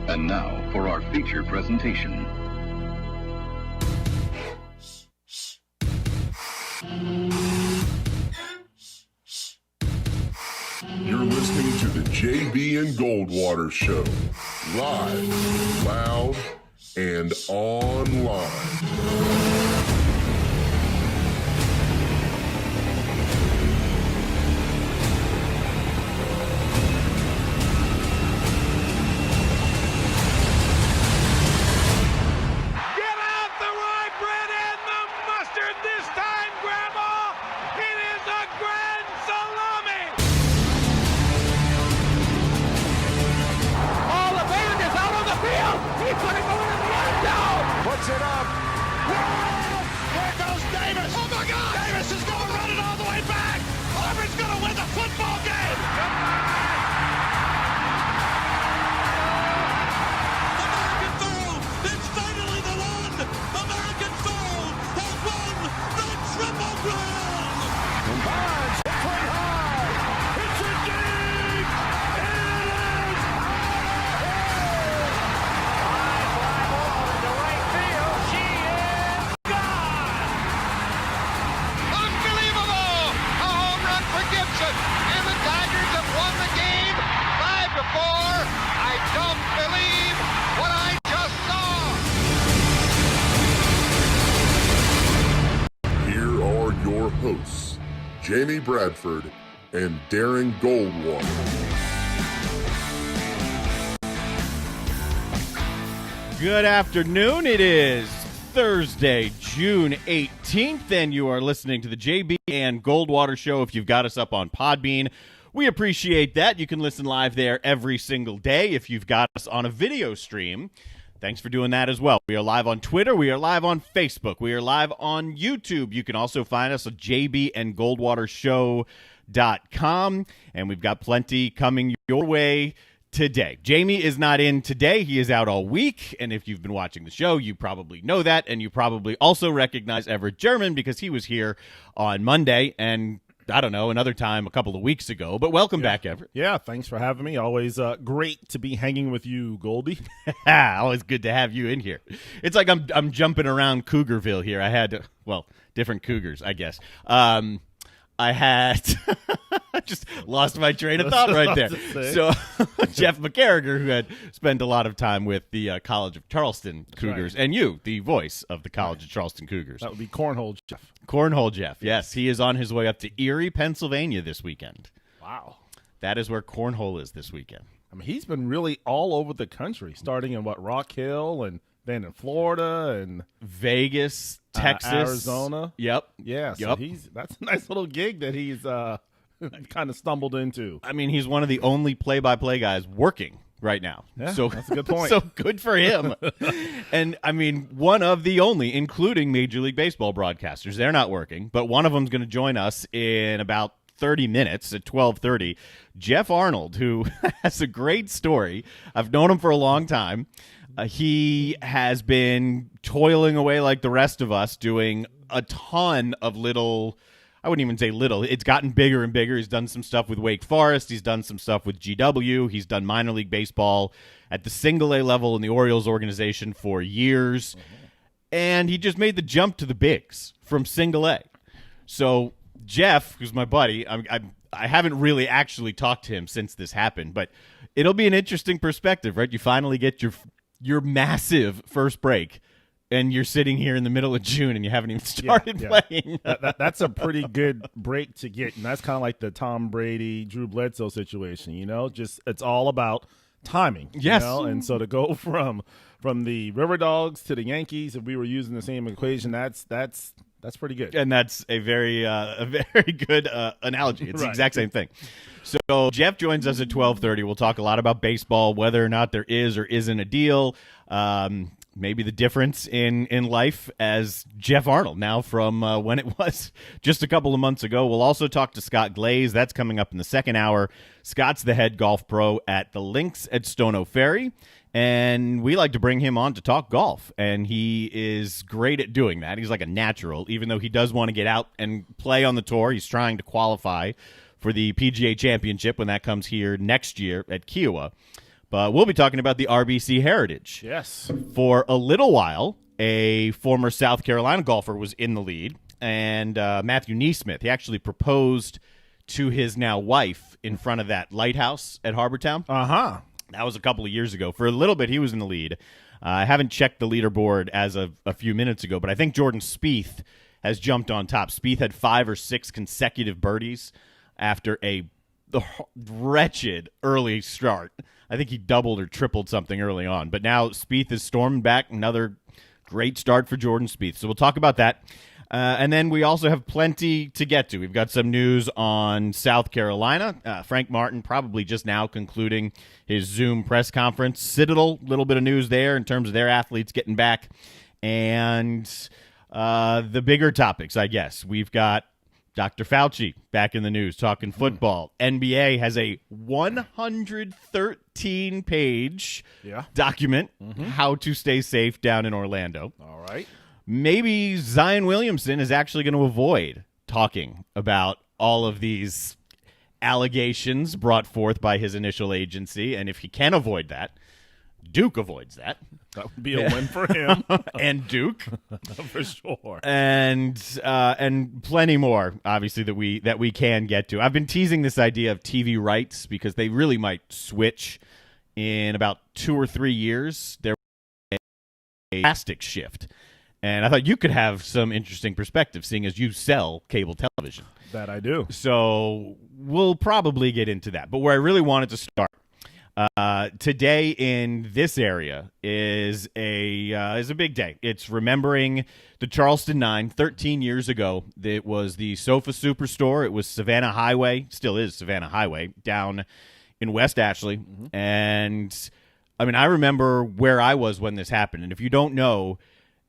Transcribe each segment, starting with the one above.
And now for our feature presentation. You're listening to the JB and Goldwater Show. Live, loud, and online. Puts it up. Whoa! There goes Davis. Oh my God! Davis is going to run it all the way back. Auburn's going to win the football game. American Soul is finally the one. American Soul has won the Triple Crown. Bonds play high. It's a deep. It is and the Tigers have won the game 5-4. I don't believe what I just saw. Here are your hosts, Jamie Bradford and Darren Goldwater. Good afternoon. It is Thursday, June 18th, and you are listening to the JB and Goldwater Show. If you've got us up on Podbean, we appreciate that. You can listen live there every single day. If you've got us on a video stream, thanks for doing that as well. We are live on Twitter. We are live on Facebook. We are live on YouTube. You can also find us at jbandgoldwatershow.com, and we've got plenty coming your way today. Jamie is not in today. He is out all week, and if you've been watching the show, you probably know that, and you probably also recognize Everett German because he was here on Monday and, I don't know, another time a couple of weeks ago. But welcome back, Everett. Yeah, thanks for having me. Always great to be hanging with you, Goldie. Always good to have you in here. It's like I'm jumping around Cougarville here. I had, different Cougars, I guess. I had I just lost my train of thought right there. So Jeff McCarriger, who had spent a lot of time with the College of Charleston Cougars, and you, the voice of the College of Charleston Cougars. That would be Cornhole Jeff. Cornhole Jeff, yes. He is on his way up to Erie, Pennsylvania this weekend. Wow. That is where Cornhole is this weekend. I mean, he's been really all over the country, starting in, Rock Hill, and then in Florida, and Vegas, Texas. Arizona. Yep. Yeah, so Yep. that's a nice little gig that he's kind of stumbled into. I mean, he's one of the only play-by-play guys working right now. Yeah, so that's a good point. So good for him. And, I mean, one of the only, including Major League Baseball broadcasters. They're not working, but one of them's going to join us in about 30 minutes at 12:30. Jeff Arnold, who has a great story. I've known him for a long time. He has been toiling away like the rest of us, doing a ton of little, I wouldn't even say little. It's gotten bigger and bigger. He's done some stuff with Wake Forest. He's done some stuff with GW. He's done minor league baseball at the single A level in the Orioles organization for years. And he just made the jump to the bigs from single A. So Jeff, who's my buddy, I haven't really actually talked to him since this happened, but it'll be an interesting perspective, right? You finally get your massive first break, and you're sitting here in the middle of June, and you haven't even started playing. That's a pretty good break to get, and that's kind of like the Tom Brady, Drew Bledsoe situation, just it's all about timing. Yes. And so to go from the River Dogs to the Yankees, if we were using the same equation, that's pretty good. And that's a very good analogy. It's the exact same thing. So Jeff joins us at 12:30. We'll talk a lot about baseball, whether or not there is or isn't a deal. Maybe the difference in life as Jeff Arnold now from when it was just a couple of months ago. We'll also talk to Scott Glaze. That's coming up in the second hour. Scott's the head golf pro at the Links at Stono Ferry. And we like to bring him on to talk golf, and he is great at doing that. He's like a natural, even though he does want to get out and play on the tour. He's trying to qualify for the PGA Championship when that comes here next year at Kiowa. But we'll be talking about the RBC heritage. Yes. For a little while, a former South Carolina golfer was in the lead, and Matthew Neesmith, he actually proposed to his now wife in front of that lighthouse at Harbortown. Uh-huh. That was a couple of years ago. For a little bit, he was in the lead. I haven't checked the leaderboard as of a few minutes ago, but I think Jordan Spieth has jumped on top. Spieth had 5 or 6 consecutive birdies after a wretched early start. I think he doubled or tripled something early on. But now Spieth is storming back. Another great start for Jordan Spieth. So we'll talk about that. And then we also have plenty to get to. We've got some news on South Carolina. Frank Martin probably just now concluding his Zoom press conference. Citadel, little bit of news there in terms of their athletes getting back. And the bigger topics, I guess. We've got Dr. Fauci back in the news talking football. NBA has a 113-page document, how to stay safe down in Orlando. All right. Maybe Zion Williamson is actually going to avoid talking about all of these allegations brought forth by his initial agency. And if he can avoid that, Duke avoids that. That would be a win for him. And Duke. For sure. And plenty more, obviously, that we can get to. I've been teasing this idea of TV rights because they really might switch in about 2 or 3 years. There will be a drastic shift. And I thought you could have some interesting perspective, seeing as you sell cable television. That I do. So we'll probably get into that. But where I really wanted to start today in this area is a big day. It's remembering the Charleston 9. 13 years ago, it was the Sofa Superstore. It was Savannah Highway, still is Savannah Highway, down in West Ashley. And, I mean, I remember where I was when this happened. And if you don't know,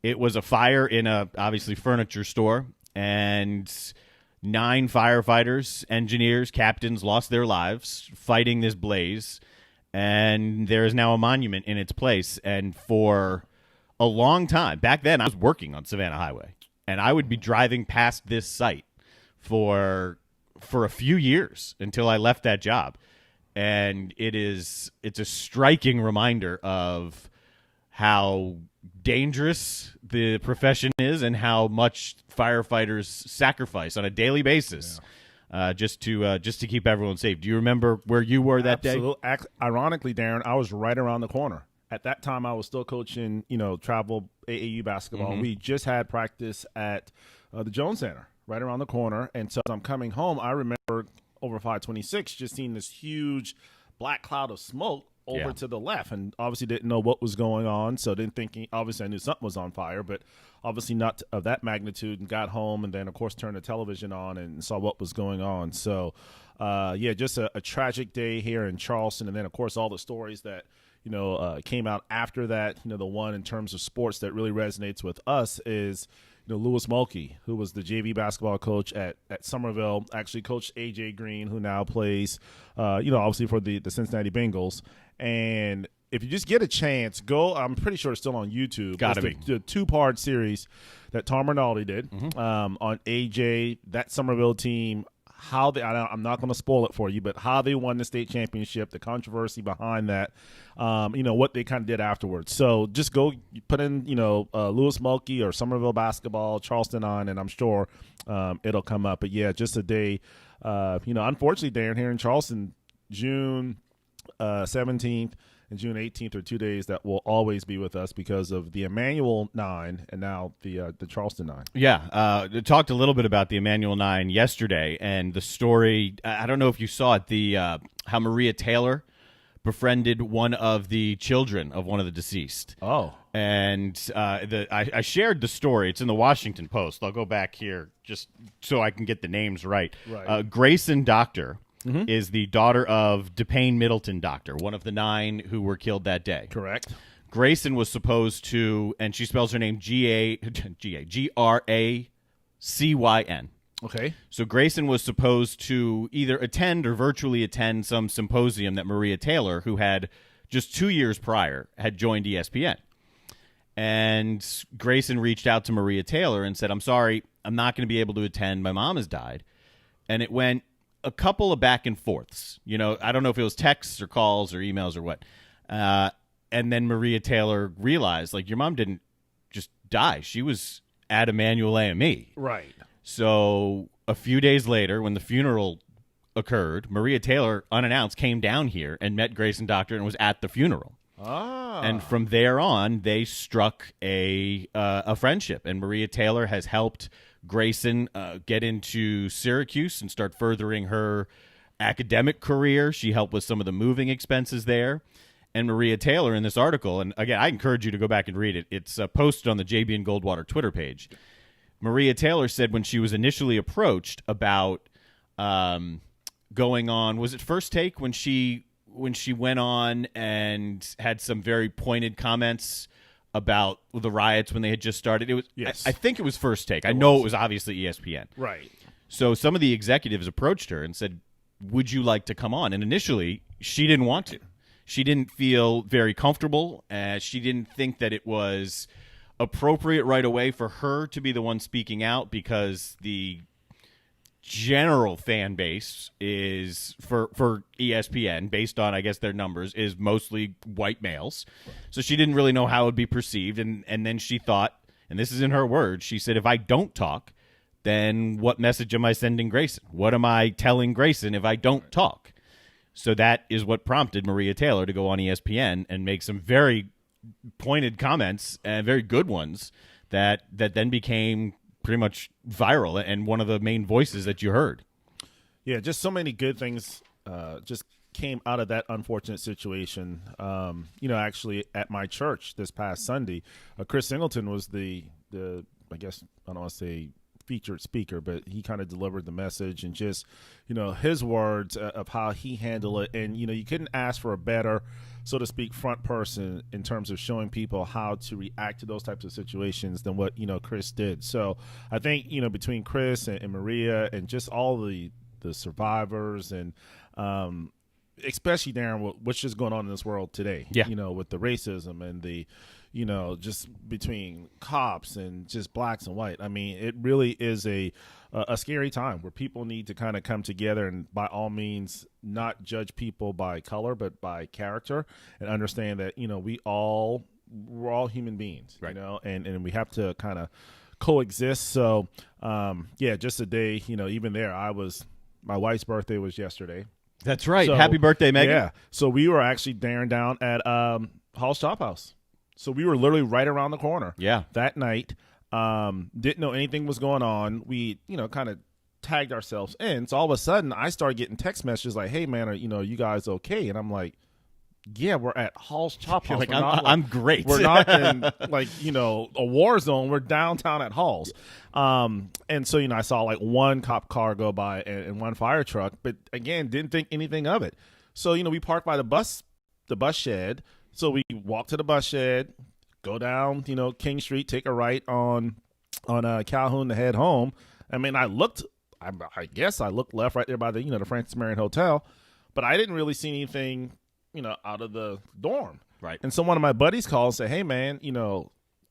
it was a fire in a, obviously, furniture store, and 9 firefighters, engineers, captains lost their lives fighting this blaze, and there is now a monument in its place. And for a long time, back then, I was working on Savannah Highway, and I would be driving past this site for a few years until I left that job. And it's a striking reminder of how dangerous the profession is and how much firefighters sacrifice on a daily basis just to keep everyone safe. Do you remember where you were that day? Ironically, Darren, I was right around the corner. At that time, I was still coaching, travel AAU basketball. We just had practice at the Jones Center right around the corner. And so as I'm coming home, I remember over 526 just seeing this huge black cloud of smoke over to the left, and obviously didn't know what was going on, so didn't think, obviously I knew something was on fire, but obviously not of that magnitude, and got home and then, of course, turned the television on and saw what was going on. So, just a tragic day here in Charleston, and then, of course, all the stories that, came out after that. The one in terms of sports that really resonates with us is, Louis Mulkey, who was the JV basketball coach at Somerville, actually coached A.J. Green, who now plays, obviously for the Cincinnati Bengals. And if you just get a chance, go. I'm pretty sure it's still on YouTube. Gotta be. The 2-part series that Tom Rinaldi did on A.J., that Somerville team, how they, I'm not going to spoil it for you, but how they won the state championship, the controversy behind that, what they kind of did afterwards. So just go put in, Louis Mulkey or Somerville basketball, Charleston on, and I'm sure it'll come up. But, yeah, just a day, unfortunately, Darren, here in Charleston, June 17th and June 18th are 2 days that will always be with us because of the Emmanuel 9 and now the Charleston 9. Yeah, talked a little bit about the Emmanuel 9 yesterday, and the story, I don't know if you saw it, how Maria Taylor befriended one of the children of one of the deceased. Oh. And I shared the story. It's in the Washington Post. I'll go back here just so I can get the names right. Grayson Doctor is the daughter of DePayne Middleton Doctor, one of the 9 who were killed that day. Correct. Grayson was supposed to, and she spells her name Gracyn. Okay. So Grayson was supposed to either attend or virtually attend some symposium that Maria Taylor, who had just 2 years prior, had joined ESPN. And Grayson reached out to Maria Taylor and said, "I'm sorry, I'm not going to be able to attend. My mom has died." And it went a couple of back and forths. I don't know if it was texts or calls or emails or what. And then Maria Taylor realized, like, your mom didn't just die. She was at Emmanuel AME. Right. So a few days later, when the funeral occurred, Maria Taylor, unannounced, came down here and met Grayson Doctor and was at the funeral. Ah. And from there on, they struck a friendship. And Maria Taylor has helped Grayson get into Syracuse and start furthering her academic career. She helped with some of the moving expenses there. And Maria Taylor, in this article, and again, I encourage you to go back and read it. It's posted on the JB and Goldwater Twitter page. Maria Taylor said when she was initially approached about going on, was it First Take when she went on and had some very pointed comments about the riots when they had just started? It was, yes. I think it was First Take. I know it was obviously ESPN. Right. So some of the executives approached her and said, would you like to come on? And initially, she didn't want to. She didn't feel very comfortable. She didn't think that it was appropriate right away for her to be the one speaking out because the general fan base is for ESPN, based on, I guess, their numbers, is mostly white males. So she didn't really know how it would be perceived. And then she thought, and this is in her words, she said, if I don't talk, then what message am I sending Grayson? What am I telling Grayson if I don't talk? So that is what prompted Maria Taylor to go on ESPN and make some very pointed comments, and very good ones, that then became pretty much viral and one of the main voices that you heard. Yeah, just so many good things just came out of that unfortunate situation. Actually at my church this past Sunday, Chris Singleton was the I guess, I don't want to say featured speaker, but he kind of delivered the message and just, his words of how he handled it. And, you couldn't ask for a better, so to speak, front person in terms of showing people how to react to those types of situations than what, Chris did. So I think, between Chris and Maria and just all the survivors and, especially, Darren, what's just going on in this world today, with the racism and the, just between cops and just blacks and white. I mean, it really is a scary time where people need to kind of come together and, by all means, not judge people by color, but by character, and understand that, we're all human beings, right. And we have to kind of coexist. So, just a day, even there, my wife's birthday was yesterday. That's right. So, happy birthday, Megan. Yeah. So we were actually Darren down at Hall's Chop House. So we were literally right around the corner. Yeah. That night. Didn't know anything was going on. We, kind of tagged ourselves in. So all of a sudden I started getting text messages like, hey man, are you guys okay? And I'm like, yeah, we're at Hall's Chop House. Like, I'm great. We're not in a war zone. We're downtown at Hall's. And so, I saw like one cop car go by and one fire truck, but again, didn't think anything of it. So, we parked by the bus shed. So we walked to the bus shed, go down, King Street, take a right on Calhoun to head home. I mean, I guess I looked left right there by the, the Francis Marion Hotel, but I didn't really see anything, out of the dorm. Right. And so one of my buddies called and said, hey man, you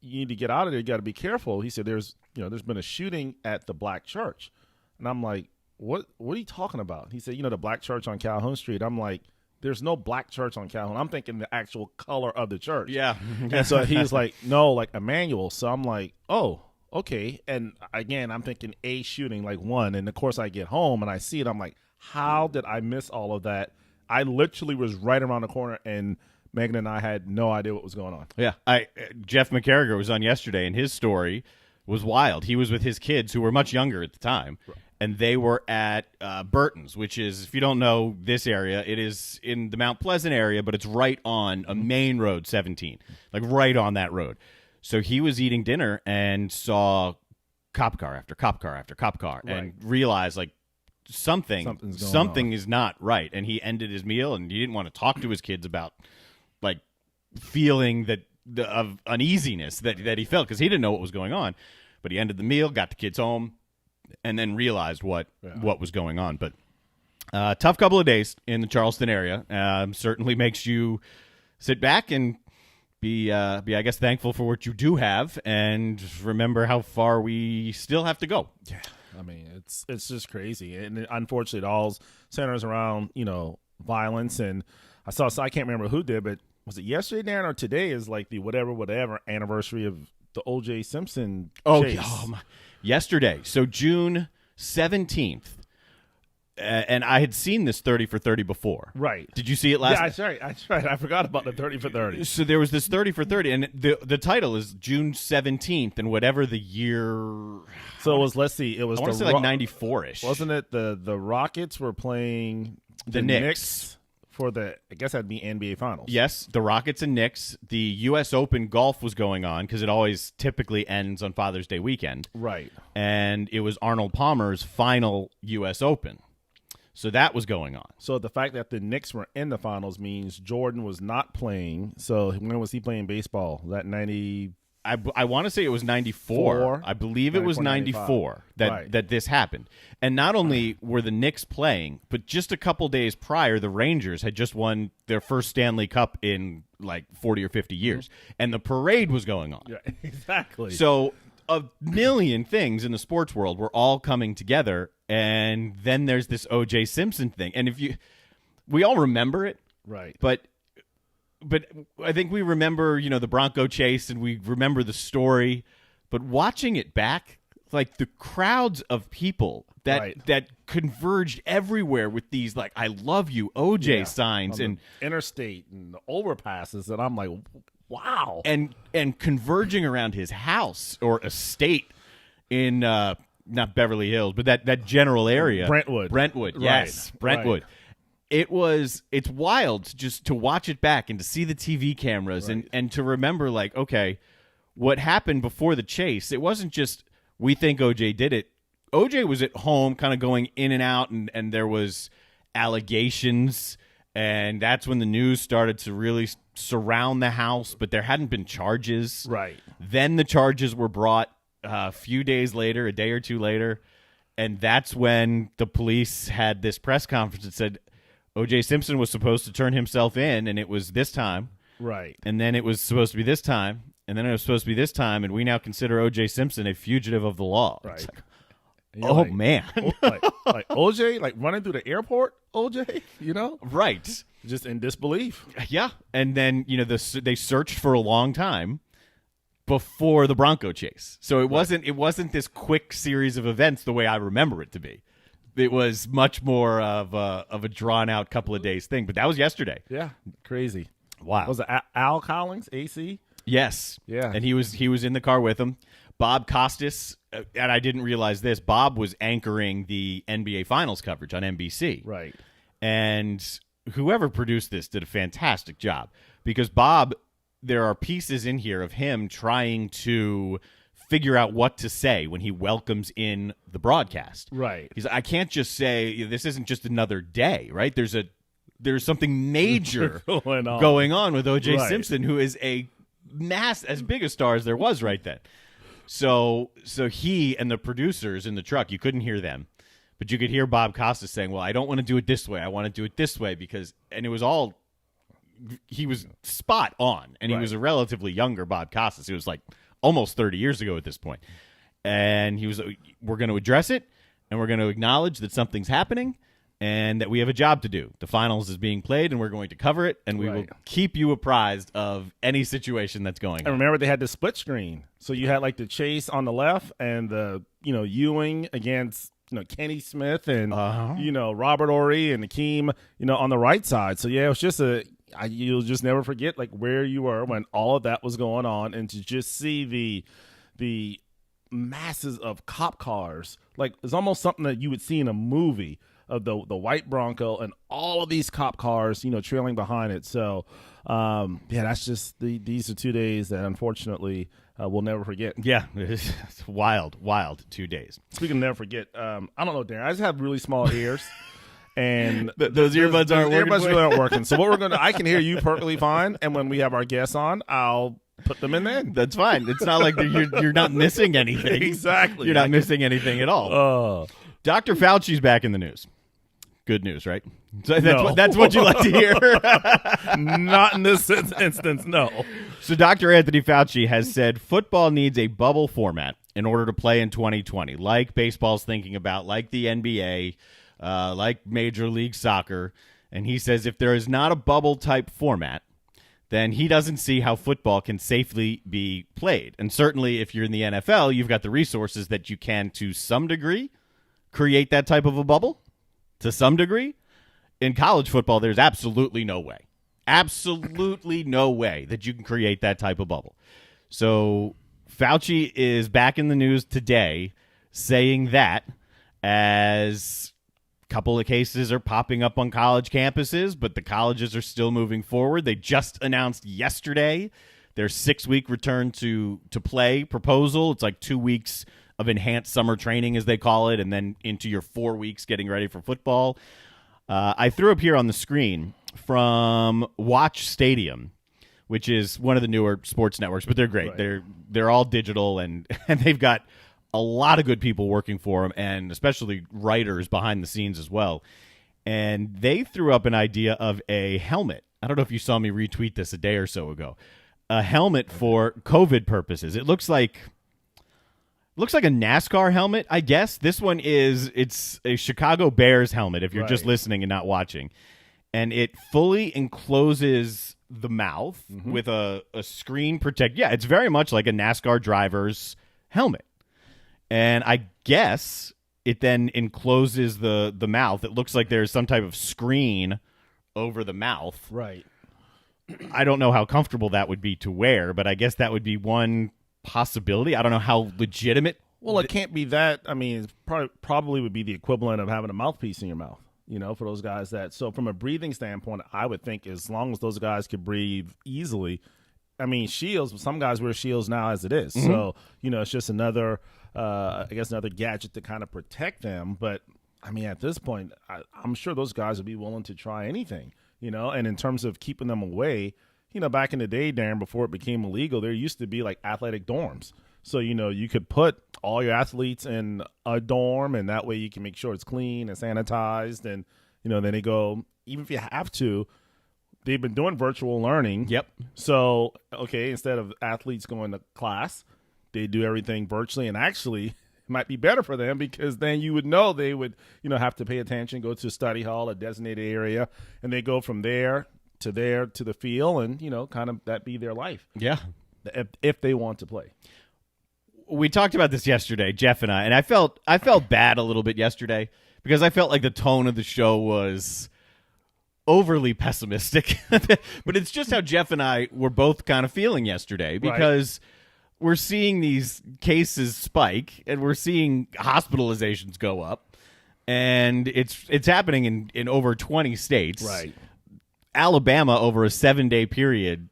need to get out of there. You got to be careful. He said, there's been a shooting at the black church. And I'm like, what are you talking about? He said, the black church on Calhoun Street. I'm like, there's no black church on Calhoun. I'm thinking the actual color of the church. Yeah. And so he's like, no, like Emmanuel. So I'm like, oh, okay. And again, I'm thinking a shooting, like one. And of course I get home and I see it. I'm like, how did I miss all of that? I literally was right around the corner, and Megan and I had no idea what was going on. Yeah. Jeff McCarriger was on yesterday, and his story was wild. He was with his kids, who were much younger at the time, and they were at Burton's, which is, if you don't know this area, it is in the Mount Pleasant area, but it's right on a main road, 17, like right on that road. So he was eating dinner and saw cop car after cop car after cop car, and realized, like, something is not right. And he ended his meal, and he didn't want to talk to his kids about, like, feeling of uneasiness that he felt, because he didn't know what was going on. But he ended the meal, got the kids home, and then realized what was going on. But tough couple of days in the Charleston area. Certainly makes you sit back and be I guess, thankful for what you do have, and remember how far we still have to go. Yeah, I mean, it's just crazy, and unfortunately, it all centers around violence. And I can't remember who did, but was it yesterday, Darren, or today is like the whatever anniversary of the O.J. Simpson chase. Yesterday. So June 17th. And I had seen this 30 for 30 before. Right. Did you see it last Yeah, that's right. I forgot about the 30 for 30. So there was this 30 for 30, and the title is June 17th, and whatever the year. So it was, let's see, it was I want to say like 94-ish. Wasn't it the Rockets were playing the Knicks for the, I guess that'd be NBA Finals. Yes, the Rockets and Knicks. The U.S. Open golf was going on because it always typically ends on Father's Day weekend. Right. And it was Arnold Palmer's final U.S. Open. So that was going on. So the fact that the Knicks were in the finals means Jordan was not playing. So when was he playing baseball? That 90? I want to say it was 94. I believe it was 94 that this happened. And not only were the Knicks playing, but just a couple days prior, the Rangers had just won their first Stanley Cup in like 40 or 50 years. And the parade was going on. Yeah, exactly. So a million things in the sports world were all coming together. And then there's this O.J. Simpson thing. And we all remember it. Right. But I think we remember, the Bronco chase, and we remember the story. But watching it back, like the crowds of people that converged everywhere with these, like, I love you, OJ signs. And interstate and the overpasses. And I'm like, wow. And converging around his house or estate in not Beverly Hills, but that general area. Brentwood. Yes. Brentwood. Right. It's wild just to watch it back and to see the TV cameras and to remember, like, okay, what happened before the chase, it wasn't just we think OJ did it. OJ was at home kind of going in and out, and there was allegations, and that's when the news started to really surround the house, but there hadn't been charges. Right. Then the charges were brought a few days later, a day or two later, and that's when the police had this press conference that said O.J. Simpson was supposed to turn himself in, and it was this time. Right. And then it was supposed to be this time, and then it was supposed to be this time, and we now consider O.J. Simpson a fugitive of the law. Right. Like, man. like O.J., like running through the airport, O.J., Right. Just in disbelief. Yeah. And then, they searched for a long time before the Bronco chase. So it wasn't this quick series of events the way I remember it to be. It was much more of a drawn out couple of days thing, but that was yesterday. Yeah, crazy. Wow. Was it Al Collins, AC? Yes. Yeah. And he was in the car with him. Bob Costas, and I didn't realize this, Bob was anchoring the NBA Finals coverage on NBC. Right. And whoever produced this did a fantastic job because Bob, there are pieces in here of him trying to figure out what to say when he welcomes in the broadcast. Right. He's like, I can't just say this isn't just another day, right? There's something major going on with O.J. Simpson, who is as big a star as there was right then. So he and the producers in the truck, you couldn't hear them, but you could hear Bob Costas saying, well, I don't want to do it this way. I want to do it this way and it was all, he was spot on. And he was a relatively younger Bob Costas. He was like almost 30 years ago at this point. And he was, we're going to address it, and we're going to acknowledge that something's happening and that we have a job to do. The finals is being played, and we're going to cover it, and we will keep you apprised of any situation that's going on. And remember, they had the split screen. So you had like the chase on the left and the, Ewing against, Kenny Smith and, Robert Ory and Akeem, on the right side. So, yeah, it was just you'll just never forget like where you were when all of that was going on, and to just see the masses of cop cars, like it's almost something that you would see in a movie of the white Bronco and all of these cop cars, trailing behind it. So, that's just these are 2 days that unfortunately we'll never forget. Yeah, it's wild 2 days. Speaking of never forget, I don't know, Darren, I just have really small ears. And those earbuds aren't working. Earbuds really aren't working. So what I can hear you perfectly fine. And when we have our guests on, I'll put them in then. That's fine. It's not like you're not missing anything. Exactly. You're not missing anything at all. Dr. Fauci's back in the news. Good news, right? So that's what you like to hear. Not in this instance, no. So Dr. Anthony Fauci has said football needs a bubble format in order to play in 2020, like baseball's thinking about, like the NBA, like Major League Soccer. And he says if there is not a bubble type format, then he doesn't see how football can safely be played. And certainly if you're in the NFL, you've got the resources that you can, to some degree, create that type of a bubble. To some degree. In college football, there's absolutely no way. Absolutely no way that you can create that type of bubble. So Fauci is back in the news today saying that as a couple of cases are popping up on college campuses, but the colleges are still moving forward. They just announced yesterday their 6-week return to play proposal. It's like 2 weeks of enhanced summer training, as they call it, and then into your 4 weeks getting ready for football. I threw up here on the screen from Watch Stadium, which is one of the newer sports networks, but they're great. Right. They're all digital, and they've got a lot of good people working for them, and especially writers behind the scenes as well. And they threw up an idea of a helmet. I don't know if you saw me retweet this a day or so ago. A helmet for COVID purposes. It looks like a NASCAR helmet, I guess. This one it's a Chicago Bears helmet, if you're just listening and not watching. And it fully encloses the mouth with a screen protect. Yeah, it's very much like a NASCAR driver's helmet. And I guess it then encloses the mouth. It looks like there's some type of screen over the mouth. Right. I don't know how comfortable that would be to wear, but I guess that would be one possibility. I don't know how legitimate. Well, it can't be that. I mean, it probably would be the equivalent of having a mouthpiece in your mouth, for those guys that. So from a breathing standpoint, I would think as long as those guys could breathe easily, I mean, shields, some guys wear shields now as it is. So, it's just another gadget to kind of protect them. But, I mean, at this point, I'm sure those guys would be willing to try anything, and in terms of keeping them away, back in the day, Darren, before it became illegal, there used to be like athletic dorms. So, you could put all your athletes in a dorm, and that way you can make sure it's clean and sanitized. And, then they go, even if you have to, they've been doing virtual learning. Yep. So, okay, instead of athletes going to class, they do everything virtually. And actually, it might be better for them because then you would know they would, have to pay attention, go to a study hall, a designated area, and they go from there to the field and, kind of that be their life. Yeah. If they want to play. We talked about this yesterday, Jeff and I felt bad a little bit yesterday because I felt like the tone of the show was overly pessimistic. But it's just how Jeff and I were both kind of feeling yesterday because we're seeing these cases spike and we're seeing hospitalizations go up, and it's happening in over 20 states. Right. Alabama, over a 7-day period,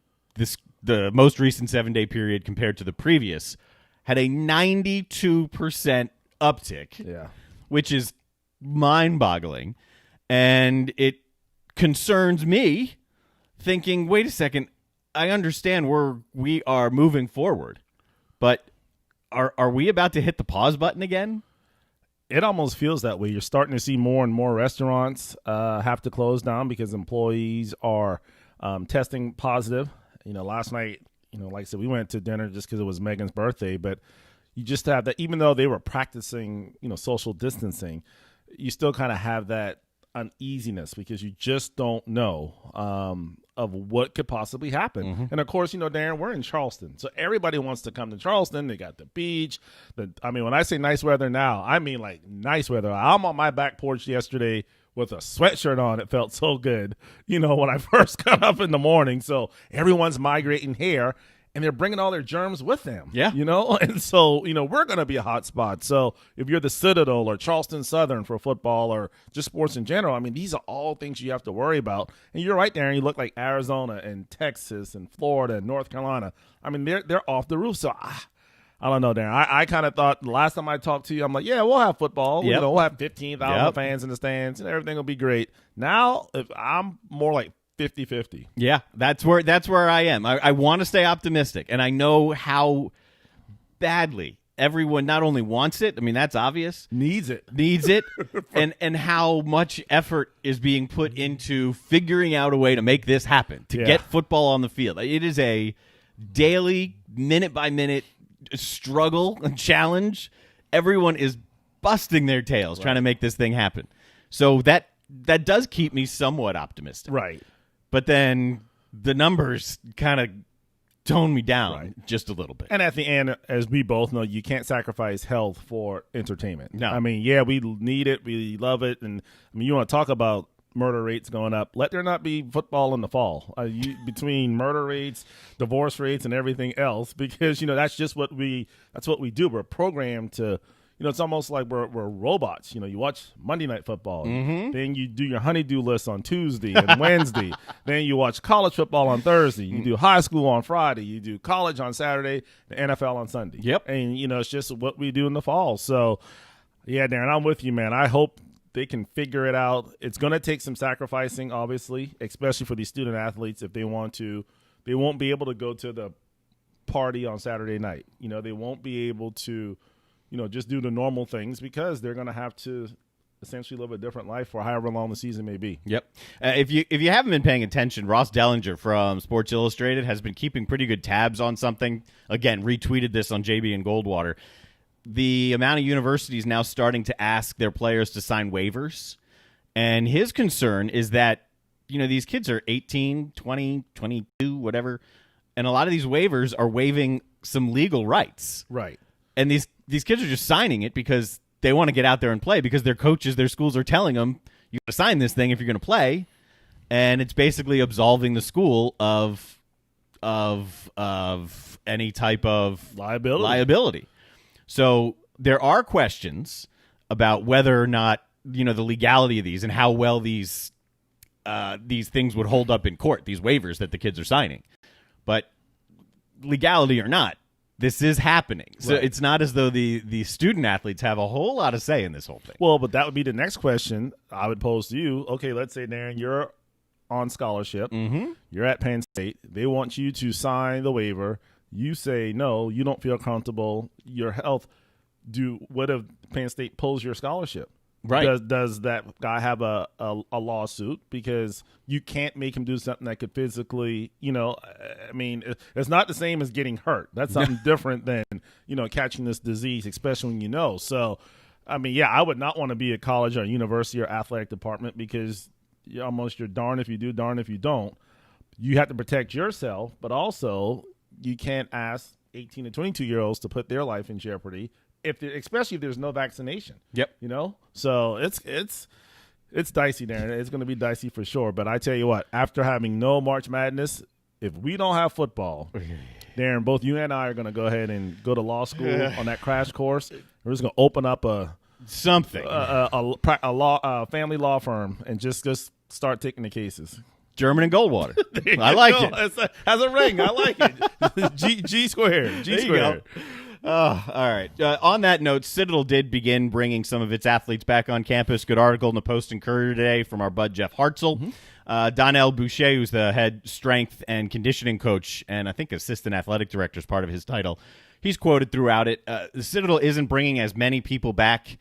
the most recent 7-day period compared to the previous, had a 92% uptick, which is mind-boggling. And it concerns me thinking, wait a second, I understand we are moving forward, but are we about to hit the pause button again? It almost feels that way. You're starting to see more and more restaurants have to close down because employees are testing positive. Last night, like I said, we went to dinner just because it was Megan's birthday, but you just have that, even though they were practicing, social distancing, you still kind of have that uneasiness because you just don't know of what could possibly happen. And of course, Darren, we're in Charleston, so everybody wants to come to Charleston. They got the beach. When I say nice weather now, I mean like nice weather. I'm on my back porch yesterday with a sweatshirt on. It felt so good, when I first got up in the morning. So everyone's migrating here, and they're bringing all their germs with them. Yeah. And so, we're going to be a hot spot. So if you're the Citadel or Charleston Southern for football or just sports in general, I mean, these are all things you have to worry about. And you're right, Darren. You look like Arizona and Texas and Florida and North Carolina. I mean, they're off the roof. So I don't know, Darren. I kind of thought the last time I talked to you, I'm like, yeah, we'll have football. Yep. We'll have 15,000 fans in the stands, and everything will be great. Now, if I'm more like 50-50. Yeah, that's where I am. I want to stay optimistic, and I know how badly everyone not only wants it, I mean, that's obvious. Needs it. and how much effort is being put into figuring out a way to make this happen, to get football on the field. It is a daily, minute-by-minute struggle and challenge. Everyone is busting their tails trying to make this thing happen. So that does keep me somewhat optimistic. Right. But then the numbers kind of tone me down just a little bit. And at the end, as we both know, you can't sacrifice health for entertainment. No. I mean, yeah, we need it. We love it. And I mean, you want to talk about murder rates going up. Let there not be football in the fall between murder rates, divorce rates, and everything else, because, that's just what we do. We're programmed to, it's almost like we're robots. You watch Monday Night Football, then you do your honeydew list on Tuesday and Wednesday. Then you watch college football on Thursday. You do high school on Friday. You do college on Saturday, the NFL on Sunday. Yep. And, it's just what we do in the fall. So, yeah, Darren, I'm with you, man. I hope they can figure it out. It's going to take some sacrificing, obviously, especially for these student athletes if they want to. They won't be able to go to the party on Saturday night. They won't be able to, just do the normal things because they're going to have to essentially live a different life for however long the season may be. Yep. If you haven't been paying attention, Ross Dellinger from Sports Illustrated has been keeping pretty good tabs on something. Again, retweeted this on JB and Goldwater. The amount of universities now starting to ask their players to sign waivers. And his concern is that, these kids are 18, 20, 22, whatever. And a lot of these waivers are waiving some legal rights. Right. And these kids are just signing it because they want to get out there and play because their coaches, their schools are telling them, you got to sign this thing if you're going to play. And it's basically absolving the school of any type of liability. So there are questions about whether or not, the legality of these and how well these things would hold up in court, these waivers that the kids are signing. But legality or not, this is happening. So it's not as though the student athletes have a whole lot of say in this whole thing. Well, but that would be the next question I would pose to you. Okay, let's say, Darren, you're on scholarship. You're at Penn State. They want you to sign the waiver. You say, no, you don't feel comfortable. Your health. What if Penn State pulls your scholarship? Right. Does that guy have a lawsuit because you can't make him do something that could physically, I mean, it's not the same as getting hurt. That's something different than, catching this disease, especially when So, I mean, yeah, I would not want to be a college or university or athletic department because you're darned if you do, darned if you don't. You have to protect yourself, but also you can't ask 18 to 22-year-olds to put their life in jeopardy. Especially if there's no vaccination. Yep. So it's dicey, Darren. It's going to be dicey for sure. But I tell you what, after having no March Madness, if we don't have football, Darren, both you and I are going to go ahead and go to law school on that crash course. We're just going to open up a family law firm and just start taking the cases. German and Goldwater. I like it. Has a ring. I like it. G squared. G squared. Oh, all right. On that note, Citadel did begin bringing some of its athletes back on campus. Good article in the Post and Courier today from our bud Jeff Hartzell. Donnell Boucher, who's the head strength and conditioning coach and I think assistant athletic director is part of his title. He's quoted throughout it. The Citadel isn't bringing as many people back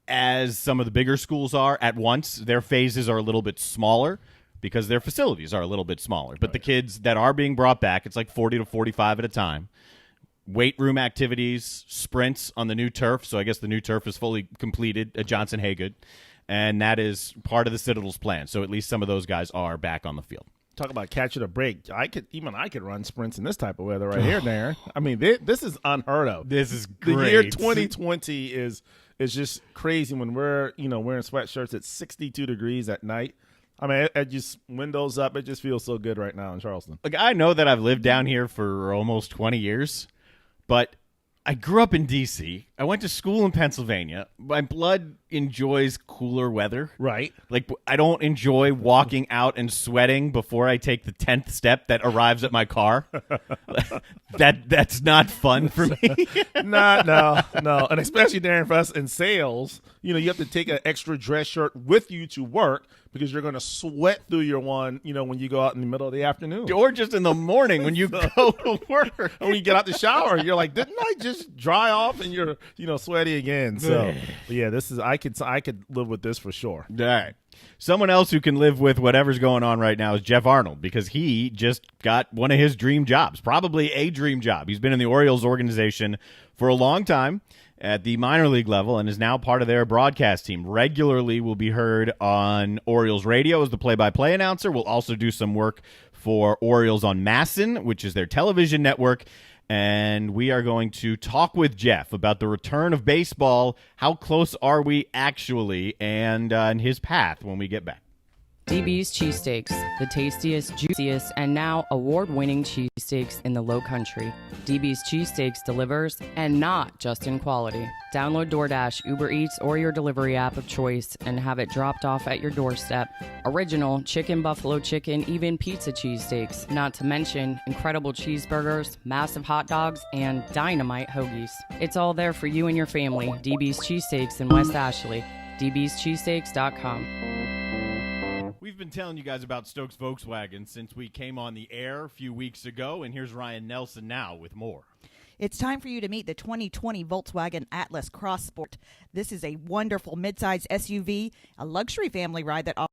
as some of the bigger schools are at once. Their phases are a little bit smaller because their facilities are a little bit smaller. But the kids that are being brought back, it's like 40 to 45 at a time. Weight room activities, sprints on the new turf. So I guess the new turf is fully completed at Johnson Haygood. And that is part of the Citadel's plan. So at least some of those guys are back on the field. Talk about catching a break. I could run sprints in this type of weather right here, Darren. I mean, this is unheard of. This is great. The year 2020 is just crazy when we're wearing sweatshirts at 62 degrees at night. I mean, it just windows up. It just feels so good right now in Charleston. Like, I know that I've lived down here for almost 20 years. But I grew up in D.C. I went to school in Pennsylvania. My blood enjoys cooler weather. Right. Like, I don't enjoy walking out and sweating before I take the 10th step that arrives at my car. That's not fun for me. No. And especially, Darren, for us in sales, you have to take an extra dress shirt with you to work because you're going to sweat through your one, when you go out in the middle of the afternoon. Or just in the morning when you go to work. And when you get out the shower, you're like, didn't I just dry off? And you're, sweaty again. So, yeah, I could live with this for sure. All right. Someone else who can live with whatever's going on right now is Jeff Arnold because he just got one of his dream jobs, probably a dream job. He's been in the Orioles organization for a long time at the minor league level and is now part of their broadcast team. Regularly will be heard on Orioles radio as the play-by-play announcer. Will also do some work for Orioles on MASN, which is their television network. And we are going to talk with Jeff about the return of baseball. How close are we actually, and his path when we get back. DB's Cheesesteaks, the tastiest, juiciest, and now award-winning cheesesteaks in the Low Country. DB's Cheesesteaks delivers, and not just in quality. Download DoorDash, Uber Eats, or your delivery app of choice and have it dropped off at your doorstep. Original chicken, buffalo chicken, even pizza cheesesteaks. Not to mention incredible cheeseburgers, massive hot dogs, and dynamite hoagies. It's all there for you and your family. DB's Cheesesteaks in West Ashley. dbscheesesteaks.com. We've been telling you guys about Stokes Volkswagen since we came on the air a few weeks ago, and here's Ryan Nelson now with more. It's time for you to meet the 2020 Volkswagen Atlas Cross Sport. This is a wonderful midsize SUV, a luxury family ride that offers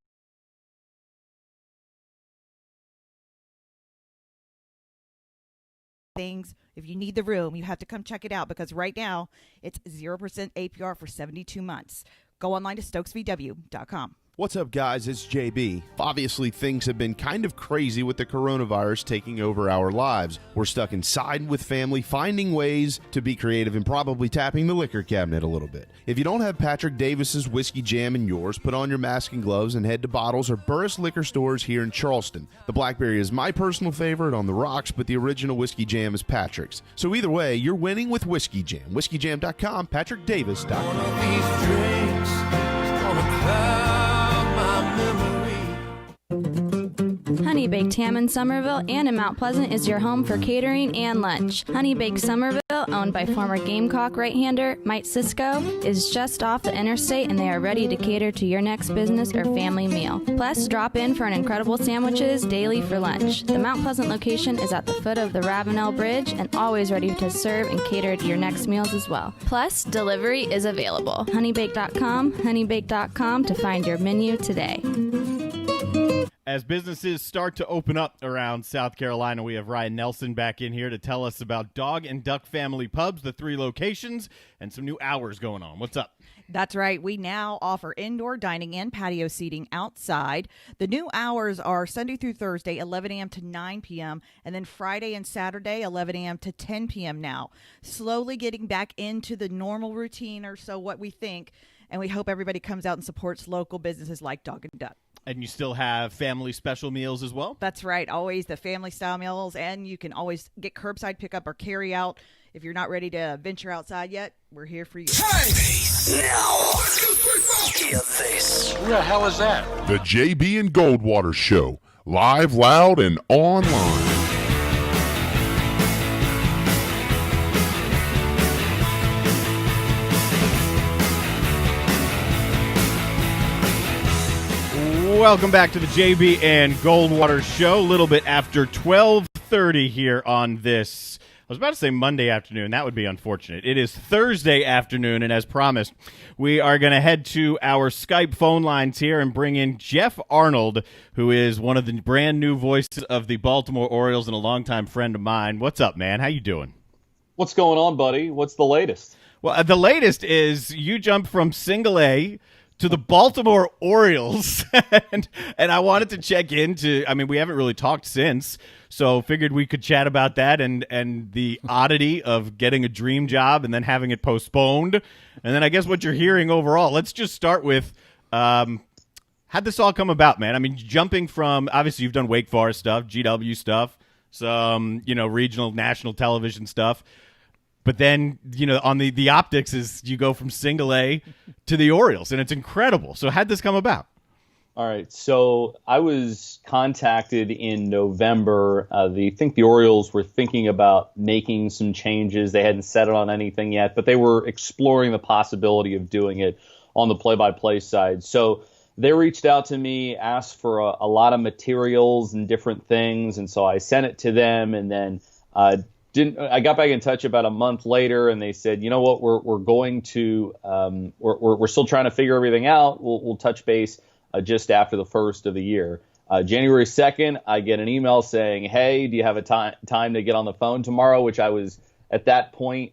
things. If you need the room, you have to come check it out because right now it's 0% APR for 72 months. Go online to stokesvw.com. What's up, guys? It's JB. Obviously, things have been kind of crazy with the coronavirus taking over our lives. We're stuck inside with family, finding ways to be creative and probably tapping the liquor cabinet a little bit. If you don't have Patrick Davis's Whiskey Jam in yours, put on your mask and gloves and head to Bottles or Burris liquor stores here in Charleston. The Blackberry is my personal favorite on the rocks, but the original Whiskey Jam is Patrick's. So either way, you're winning with Whiskey Jam. WhiskeyJam.com, PatrickDavis.com. One of these drinks is gonna cloud my memory. Honey Baked Ham in Somerville and in Mount Pleasant is your home for catering and lunch. Honey Baked Somerville, owned by former Gamecock right-hander Mike Cisco, is just off the interstate and they are ready to cater to your next business or family meal. Plus, drop in for an incredible sandwiches daily for lunch. The Mount Pleasant location is at the foot of the Ravenel Bridge and always ready to serve and cater to your next meals as well. Plus, delivery is available. Honeybake.com to find your menu today. As businesses start to open up around South Carolina, we have Ryan Nelson back in here to tell us about Dog and Duck Family Pubs, the 3 locations, and some new hours going on. What's up? That's right. We now offer indoor dining and patio seating outside. The new hours are Sunday through Thursday, 11 a.m. to 9 p.m., and then Friday and Saturday, 11 a.m. to 10 p.m. now. Slowly getting back into the normal routine, or so what we think, and we hope everybody comes out and supports local businesses like Dog and Duck. And you still have family special meals as well? That's right. Always the family-style meals, and you can always get curbside pickup or carry out. If you're not ready to venture outside yet, we're here for you. Now, hear this. Who the hell is that? The JB and Goldwater Show, live, loud, and online. Welcome back to the JB and Goldwater Show. A little bit after 12:30 here on this. I was about to say Monday afternoon. That would be unfortunate. It is Thursday afternoon, and as promised, we are going to head to our Skype phone lines here and bring in Jeff Arnold, who is one of the brand new voices of the Baltimore Orioles and a longtime friend of mine. What's up, man? How you doing? What's going on, buddy? What's the latest? Well, the latest is you jumped from single A to the Baltimore Orioles, and I wanted to check into, I mean, we haven't really talked since, so figured we could chat about that and the oddity of getting a dream job and then having it postponed, and then I guess what you're hearing overall. Let's just start with, how'd this all come about, man? I mean, jumping from, obviously you've done Wake Forest stuff, GW stuff, some, regional, national television stuff. But then, on the optics is you go from single A to the Orioles, and it's incredible. So how'd this come about? All right. So I was contacted in November. I think the Orioles were thinking about making some changes. They hadn't settled on anything yet, but they were exploring the possibility of doing it on the play-by-play side. So they reached out to me, asked for a lot of materials and different things, and so I sent it to them, and then I got back in touch about a month later, and they said, you know what, we're going to we're still trying to figure everything out. We'll touch base just after the first of the year. January 2nd, I get an email saying, hey, do you have a time to get on the phone tomorrow? Which I was at that point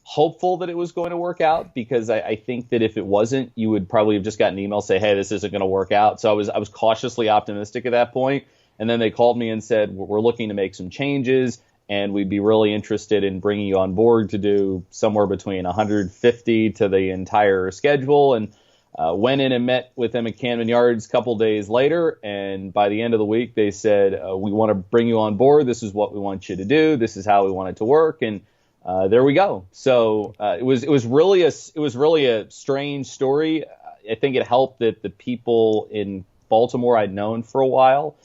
hopeful that it was going to work out, because I think that if it wasn't, you would probably have just gotten an email say, hey, this isn't going to work out. So I was cautiously optimistic at that point. And then they called me and said, we're looking to make some changes, and we'd be really interested in bringing you on board to do somewhere between 150 to the entire schedule. And went in and met with them at Camden Yards a couple days later. And by the end of the week, they said, we want to bring you on board. This is what we want you to do. This is how we want it to work. And there we go. So it was really a strange story. I think it helped that the people in Baltimore I'd known for a while.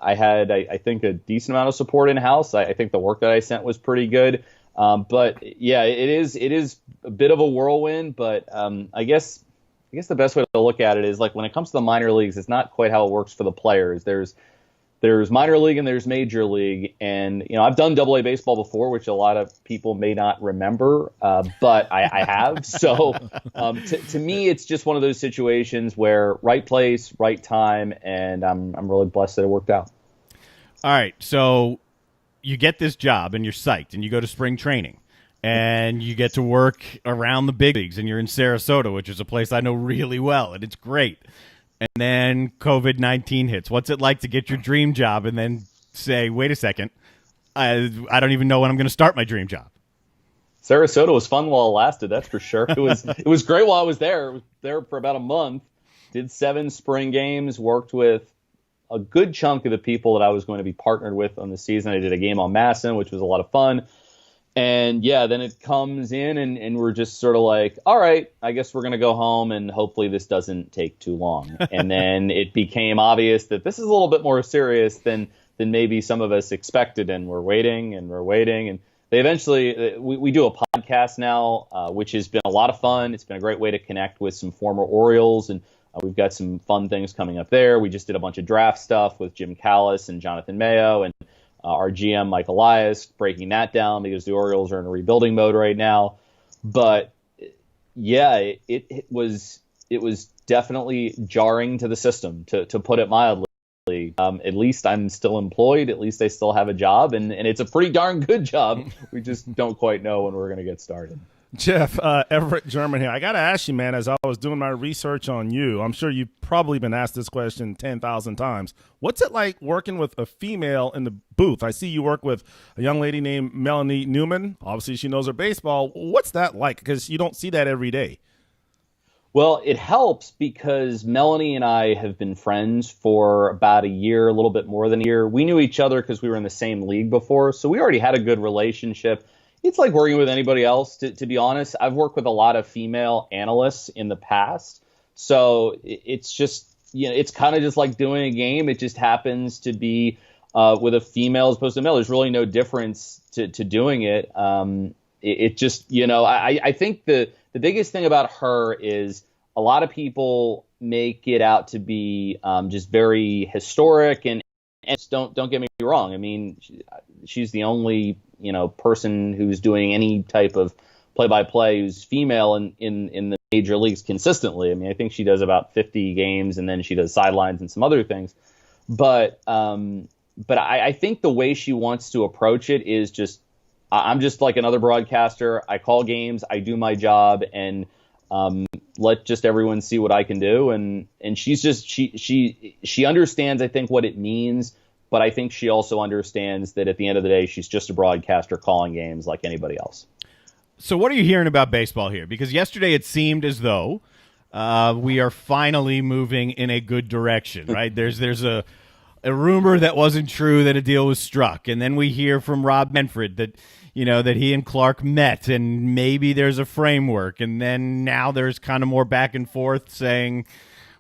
I had, I think, a decent amount of support in-house. I think the work that I sent was pretty good. But yeah, it is a bit of a whirlwind. But I guess the best way to look at it is, like, when it comes to the minor leagues, it's not quite how it works for the players. There's minor league and there's major league. And, I've done AA baseball before, which a lot of people may not remember, but I have. So to me, it's just one of those situations where right place, right time, and I'm really blessed that it worked out. All right, so you get this job and you're psyched, and you go to spring training, and you get to work around the big leagues, and you're in Sarasota, which is a place I know really well, and it's great. And then COVID-19 hits. What's it like to get your dream job and then say, wait a second, I don't even know when I'm going to start my dream job? Sarasota was fun while it lasted, that's for sure. It was great while I was there. I was there for about a month, did 7 spring games, worked with a good chunk of the people that I was going to be partnered with on the season. I did a game on Masson, which was a lot of fun. And yeah, then it comes in and we're just sort of like, all right, I guess we're going to go home and hopefully this doesn't take too long. And then it became obvious that this is a little bit more serious than maybe some of us expected. And we're waiting. And they eventually, we do a podcast now, which has been a lot of fun. It's been a great way to connect with some former Orioles, and we've got some fun things coming up there. We just did a bunch of draft stuff with Jim Callis and Jonathan Mayo, and our GM, Mike Elias, breaking that down because the Orioles are in a rebuilding mode right now. But yeah, it was definitely jarring to the system, to put it mildly. At least I'm still employed. At least I still have a job, and it's a pretty darn good job. We just don't quite know when we're going to get started. Jeff, Everett German here. I got to ask you, man, as I was doing my research on you, I'm sure you've probably been asked this question 10,000 times. What's it like working with a female in the booth? I see you work with a young lady named Melanie Newman. Obviously, she knows her baseball. What's that like? Because you don't see that every day. Well, it helps because Melanie and I have been friends for about a year, a little bit more than a year. We knew each other because we were in the same league before, so we already had a good relationship. It's like working with anybody else, to be honest. I've worked with a lot of female analysts in the past. So it's just, it's kind of just like doing a game. It just happens to be with a female as opposed to a male. There's really no difference to doing it. It just, I think the biggest thing about her is a lot of people make it out to be just very historic, and don't get me wrong. I mean, she's the only person who's doing any type of play-by-play who's female in the major leagues consistently. I mean, I think she does about 50 games, and then she does sidelines and some other things. But I think the way she wants to approach it is just, I'm just like another broadcaster. I call games, I do my job, and let just everyone see what I can do. And she's just she understands, I think, what it means. But I think she also understands that at the end of the day, she's just a broadcaster calling games like anybody else. So what are you hearing about baseball here? Because yesterday it seemed as though we are finally moving in a good direction, right? There's a rumor that wasn't true that a deal was struck. And then we hear from Rob Manfred that, that he and Clark met and maybe there's a framework. And then now there's kind of more back and forth saying,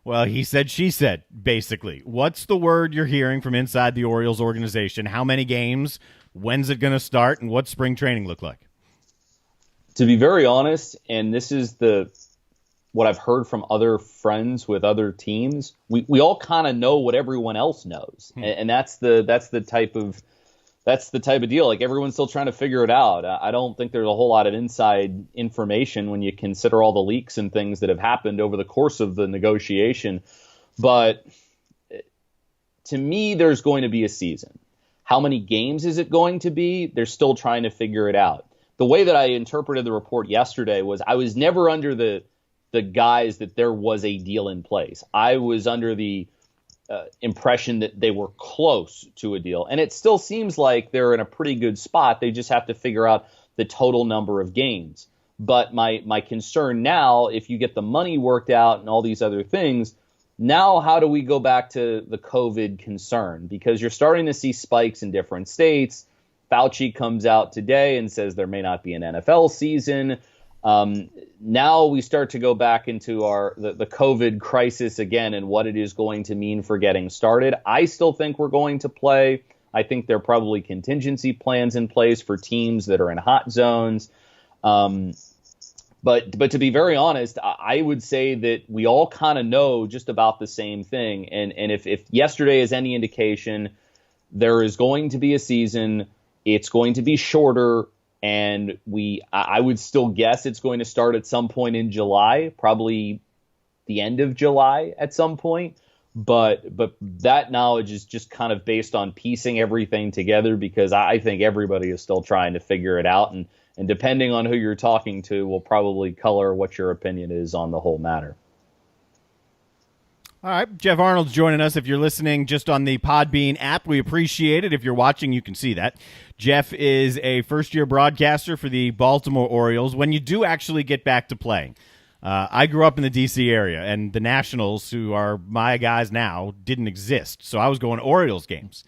well, he said, she said, basically. What's the word you're hearing from inside the Orioles organization? How many games? When's it going to start? And what's spring training look like? To be very honest, and this is what I've heard from other friends with other teams, we all kind of know what everyone else knows. And that's the type of deal. Like, everyone's still trying to figure it out. I don't think there's a whole lot of inside information when you consider all the leaks and things that have happened over the course of the negotiation. But to me, there's going to be a season. How many games is it going to be? They're still trying to figure it out. The way that I interpreted the report yesterday was I was never under the guise that there was a deal in place. I was under the impression that they were close to a deal. And it still seems like they're in a pretty good spot. They just have to figure out the total number of games. But my concern now, if you get the money worked out and all these other things, now how do we go back to the COVID concern? Because you're starting to see spikes in different states. Fauci comes out today and says there may not be an NFL season. Now we start to go back into the COVID crisis again and what it is going to mean for getting started. I still think we're going to play. I think there are probably contingency plans in place for teams that are in hot zones. But to be very honest, I would say that we all kind of know just about the same thing. And if yesterday is any indication, there is going to be a season. It's going to be shorter. And I would still guess it's going to start at some point in July, probably the end of July at some point. But that knowledge is just kind of based on piecing everything together, because I think everybody is still trying to figure it out. And depending on who you're talking to will probably color what your opinion is on the whole matter. All right, Jeff Arnold's joining us. If you're listening just on the Podbean app, we appreciate it. If you're watching, you can see that. Jeff is a first-year broadcaster for the Baltimore Orioles. When you do actually get back to playing, I grew up in the D.C. area, and the Nationals, who are my guys now, didn't exist. So I was going to Orioles games.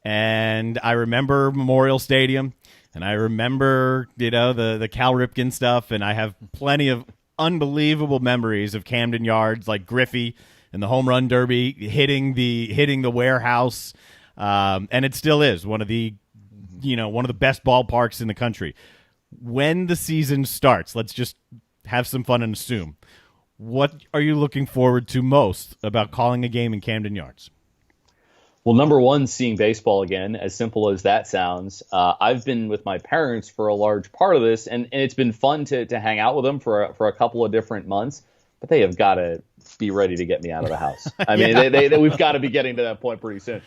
And I remember Memorial Stadium, and I remember, the Cal Ripken stuff, and I have plenty of unbelievable memories of Camden Yards, like Griffey and the home run derby hitting the warehouse, and it still is one of the best ballparks in the country. When the season starts, let's just have some fun and assume. What are you looking forward to most about calling a game in Camden Yards? Well, number one, seeing baseball again, as simple as that sounds. I've been with my parents for a large part of this, and it's been fun to hang out with them for a couple of different months. But they have got to be ready to get me out of the house. I mean, we've got to be getting to that point pretty soon.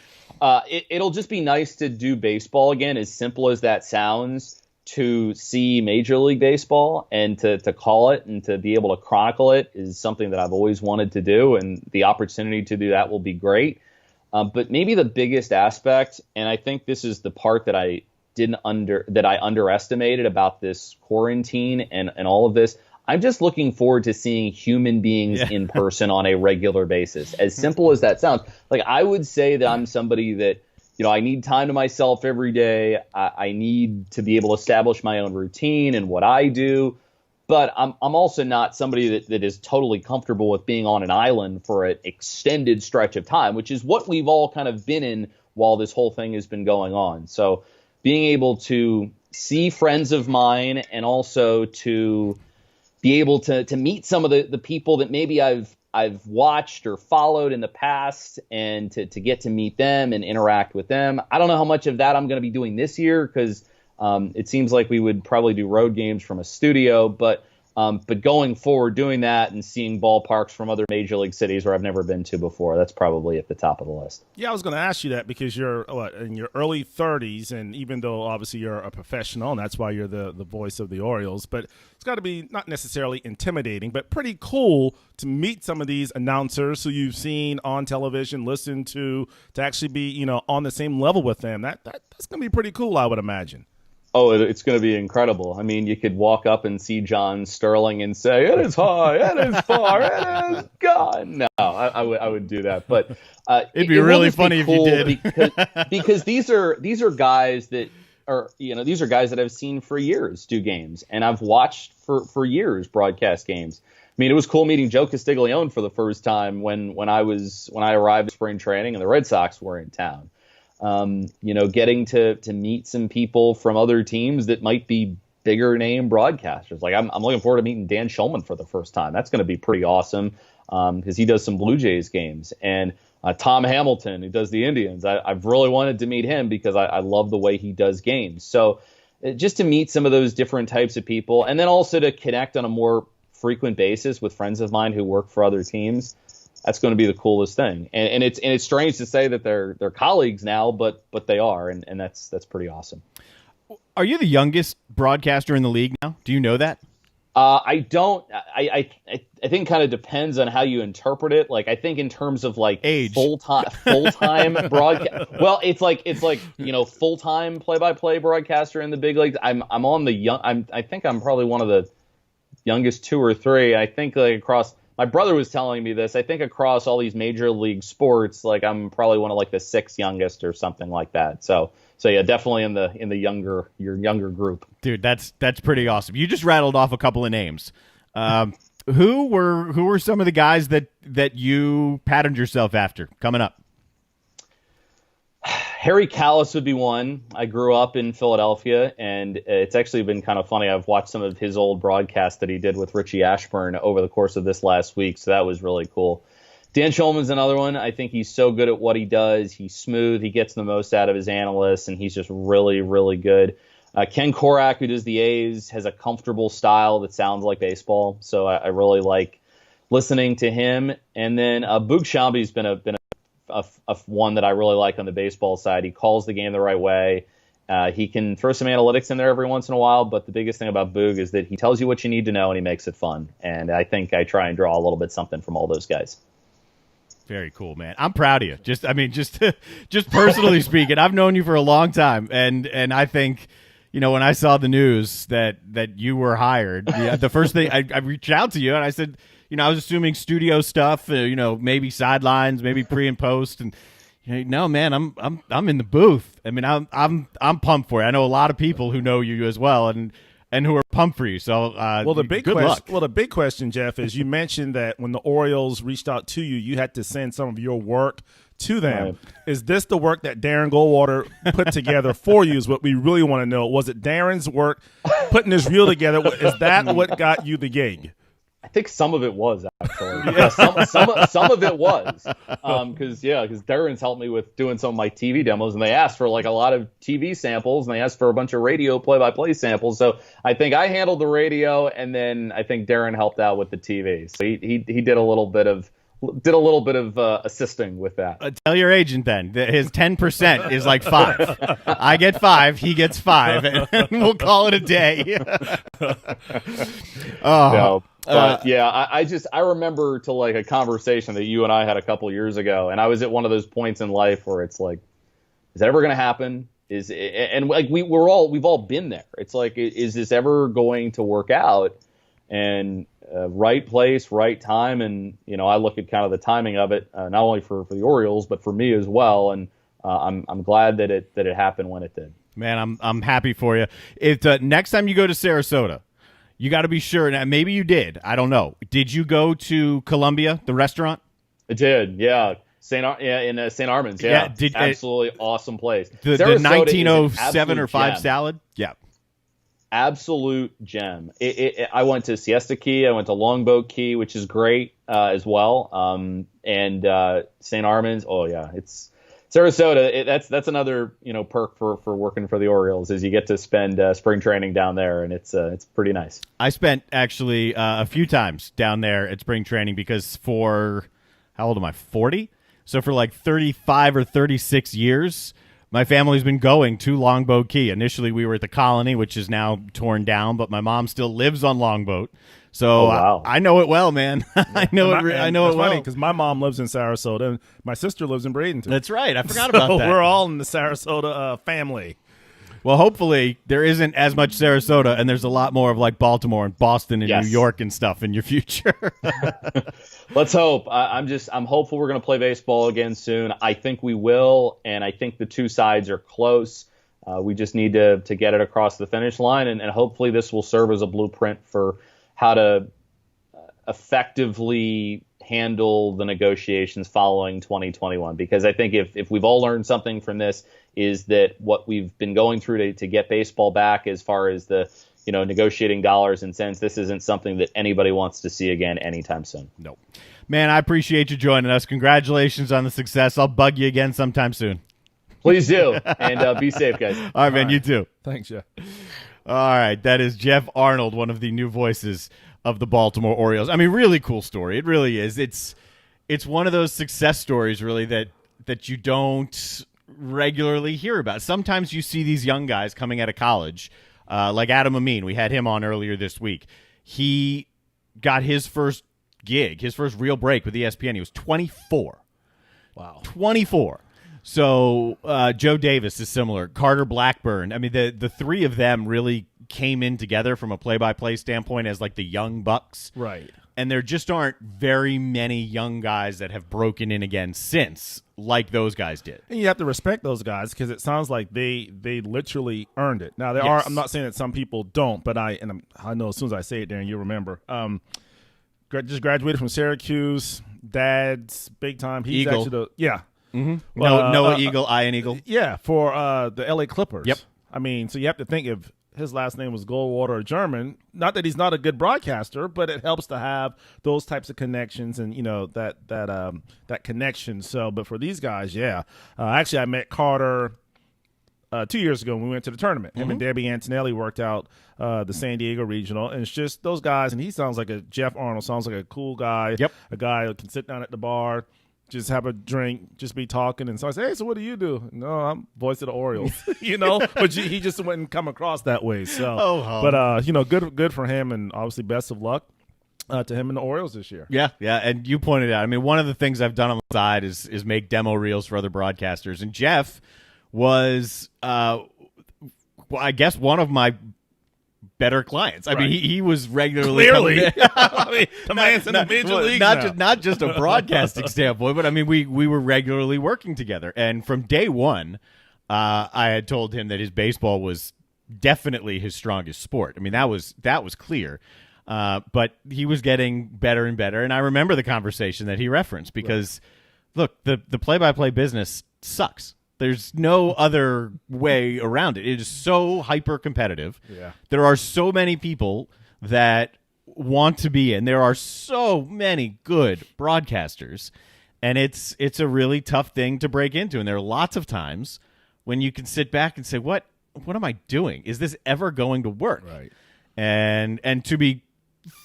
It'll just be nice to do baseball again, as simple as that sounds, to see Major League Baseball and to call it and to be able to chronicle it is something that I've always wanted to do, and the opportunity to do that will be great. But maybe the biggest aspect, and I think this is the part that I underestimated about this quarantine and all of this, I'm just looking forward to seeing human beings in person on a regular basis. As simple as that sounds. Like, I would say that I'm somebody that, I need time to myself every day. I need to be able to establish my own routine and what I do. But I'm also not somebody that is totally comfortable with being on an island for an extended stretch of time, which is what we've all kind of been in while this whole thing has been going on. So being able to see friends of mine and also to be able to meet some of the people that maybe I've watched or followed in the past, and to get to meet them and interact with them. I don't know how much of that I'm going to be doing this year, because it seems like we would probably do road games from a studio, but going forward, doing that and seeing ballparks from other major league cities where I've never been to before, that's probably at the top of the list. Yeah, I was going to ask you that, because you're in your early 30s, and even though obviously you're a professional, and that's why you're the voice of the Orioles, but it's got to be not necessarily intimidating, but pretty cool to meet some of these announcers who you've seen on television, listened to actually be on the same level with them. That's going to be pretty cool, I would imagine. Oh, it's going to be incredible. I mean, you could walk up and see John Sterling and say, "It is high, it is far, it is gone." No, I would do that, but it'd be really funny if you did. because these are guys that are these are guys that I've seen for years do games, and I've watched for years broadcast games. I mean, it was cool meeting Joe Castiglione for the first time when I arrived at spring training and the Red Sox were in town. Getting to meet some people from other teams that might be bigger name broadcasters. Like I'm looking forward to meeting Dan Shulman for the first time. That's going to be pretty awesome, because he does some Blue Jays games, and Tom Hamilton, who does the Indians. I've really wanted to meet him because I love the way he does games. So just to meet some of those different types of people, and then also to connect on a more frequent basis with friends of mine who work for other teams. That's going to be the coolest thing. And it's strange to say that they're colleagues now, but they are, and that's pretty awesome. Are you the youngest broadcaster in the league now? Do you know that? I don't. I I think kind of depends on how you interpret it. Like, I think in terms of like age, full-time broadcast. Well, it's like, full-time play-by-play broadcaster in the big leagues. I'm on the young, I think I'm probably one of the youngest 2 or 3. I think like across, my brother was telling me this, I think across all these major league sports, like I'm probably one of like the 6th youngest or something like that. So yeah, definitely in the younger group. Dude, that's pretty awesome. You just rattled off a couple of names. Who were some of the guys that you patterned yourself after coming up? Harry Callis would be one. I grew up in Philadelphia, and it's actually been kind of funny. I've watched some of his old broadcasts that he did with Richie Ashburn over the course of this last week, so that was really cool. Dan Shulman's another one. I think he's so good at what he does. He's smooth. He gets the most out of his analysts, and he's just really, really good. Ken Korak, who does the A's, has a comfortable style that sounds like baseball, so I really like listening to him. And then Boog Shambi's been a one that I really like on the baseball side. He calls the game the right way. He can throw some analytics in there every once in a while, but the biggest thing about Boog is that he tells you what you need to know and he makes it fun. And I think I try and draw a little bit something from all those guys. Very cool, man. I'm proud of you. Just personally speaking, I've known you for a long time, and I think, when I saw the news that you were hired, the first thing I reached out to you and I said, I was assuming studio stuff, maybe sidelines, maybe pre and post, and no, man, I'm in the booth. I mean, I'm pumped for you. I know a lot of people who know you as well, and who are pumped for you. So, good luck. Well, the big question, Jeff, is you mentioned that when the Orioles reached out to you, you had to send some of your work to them. Right. Is this the work that Darren Goldwater put together for you is what we really want to know. Was it Darren's work putting this reel together? Is that what got you the gig? I think some of it was, actually. Yeah, some of it was. Because Darren's helped me with doing some of my TV demos, and they asked for like a lot of TV samples, and they asked for a bunch of radio play-by-play samples. So I think I handled the radio, and then I think Darren helped out with the TV. So he did a little bit of assisting with that. Tell your agent then that his 10% is like 5. I get 5, he gets 5, and we'll call it a day. No, but I remember to like a conversation that you and I had a couple years ago, and I was at one of those points in life where it's like, is that ever going to happen? And like we've all been there. It's like, is this ever going to work out? And right place, right time, and I look at kind of the timing of it, not only for the Orioles but for me as well. And I'm glad that it happened when it did. Man, I'm happy for you. If next time you go to Sarasota, you got to be sure. And maybe you did. I don't know. Did you go to Columbia, the restaurant? I did. Yeah. In St. Armand's. Yeah. Absolutely awesome place. The 1907 or 5 salad. Yeah. Absolute gem. I went to Siesta Key. I went to Longboat Key, which is great as well. And St. Armand's. Oh yeah, it's Sarasota. That's another perk for working for the Orioles is you get to spend spring training down there, and it's pretty nice. I spent actually a few times down there at spring training because for how old am I? 40. So for like 35 or 36 years. My family's been going to Longboat Key. Initially, we were at the Colony, which is now torn down, but my mom still lives on Longboat. So wow. I know it well, man. I know it well. Because my mom lives in Sarasota, and my sister lives in Bradenton. That's right. I forgot about that. We're all in the Sarasota family. Well, hopefully there isn't as much Sarasota, and there's a lot more of like Baltimore and Boston and New York and stuff in your future. Let's hope. I'm hopeful we're going to play baseball again soon. I think we will, and I think the two sides are close. We just need to get it across the finish line, and hopefully this will serve as a blueprint for how to effectively handle the negotiations following 2021. Because I think if we've all learned something from this, is that what we've been going through to get baseball back as far as the negotiating dollars and cents, this isn't something that anybody wants to see again anytime soon. Nope. Man, I appreciate you joining us. Congratulations on the success. I'll bug you again sometime soon. Please do. And be safe, guys. All right, man. You too. Thanks, Jeff. All right. That is Jeff Arnold, one of the new voices of the Baltimore Orioles. I mean, really cool story. It really is. It's one of those success stories, really, that you don't regularly hear about. Sometimes you see these young guys coming out of college, like Adam Amin. We had him on earlier this week. He got his first gig, his first real break with ESPN, he was 24. Wow. 24. So Joe Davis is similar. Carter Blackburn. I mean, the three of them really came in together from a play-by-play standpoint as like the young bucks. Right. And there just aren't very many young guys that have broken in again since, like those guys did. And you have to respect those guys because it sounds like they literally earned it. Now, there Yes. are. I'm not saying that some people don't, but I know as soon as I say it, Darren, you remember. Just graduated from Syracuse. Dad's big time. He's Eagle. actually the Noah Eagle, Ian Eagle. Yeah, for the LA Clippers. Yep. I mean, so you have to think if his last name was Goldwater or German. Not that he's not a good broadcaster, but it helps to have those types of connections and that connection. So, but for these guys, yeah. Actually, I met Carter 2 years ago when we went to the tournament. Him and Debbie Antonelli worked out the San Diego Regional, and it's just those guys. And he sounds like a Jeff Arnold. Sounds like a cool guy. Yep. A guy who can sit down at the bar, just have a drink, just be talking. And so I say, hey, so what do you do? No, I'm voice of the Orioles, but he just wouldn't come across that way. So, good for him. And obviously best of luck to him and the Orioles this year. Yeah. And you pointed out, I mean, one of the things I've done on the side is make demo reels for other broadcasters. And Jeff was, I guess, one of my better clients. I mean, he was regularly Clearly. I mean, The man's in the major leagues now. not just a broadcasting standpoint, but I mean, we were regularly working together. And from day one, I had told him that his baseball was definitely his strongest sport. I mean, that was clear. But he was getting better and better. And I remember the conversation that he referenced because, look, the play-by-play business sucks. There's no other way around it. It is so hyper-competitive. Yeah. There are so many people that want to be in. There are so many good broadcasters, and it's a really tough thing to break into. And there are lots of times when you can sit back and say, "What am I doing? Is this ever going to work?" Right. And to be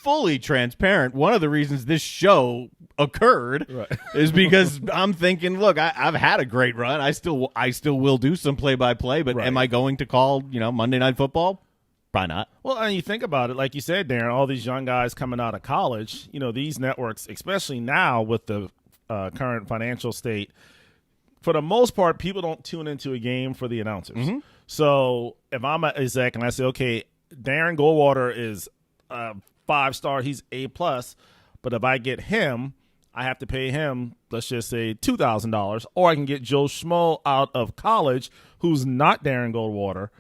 fully transparent, one of the reasons this show occurred is because I'm thinking, look, I've had a great run. I still will do some play-by-play, but am I going to call, Monday Night Football? Probably not. Well, and you think about it, like you said, Darren, all these young guys coming out of college, these networks, especially now with the current financial state, for the most part, people don't tune into a game for the announcers. Mm-hmm. So if I'm a exec and I say, okay, Darren Goldwater is 5-star, he's A+, but if I get him, I have to pay him, let's just say $2,000, or I can get Joe Schmo out of college who's not Darren Goldwater,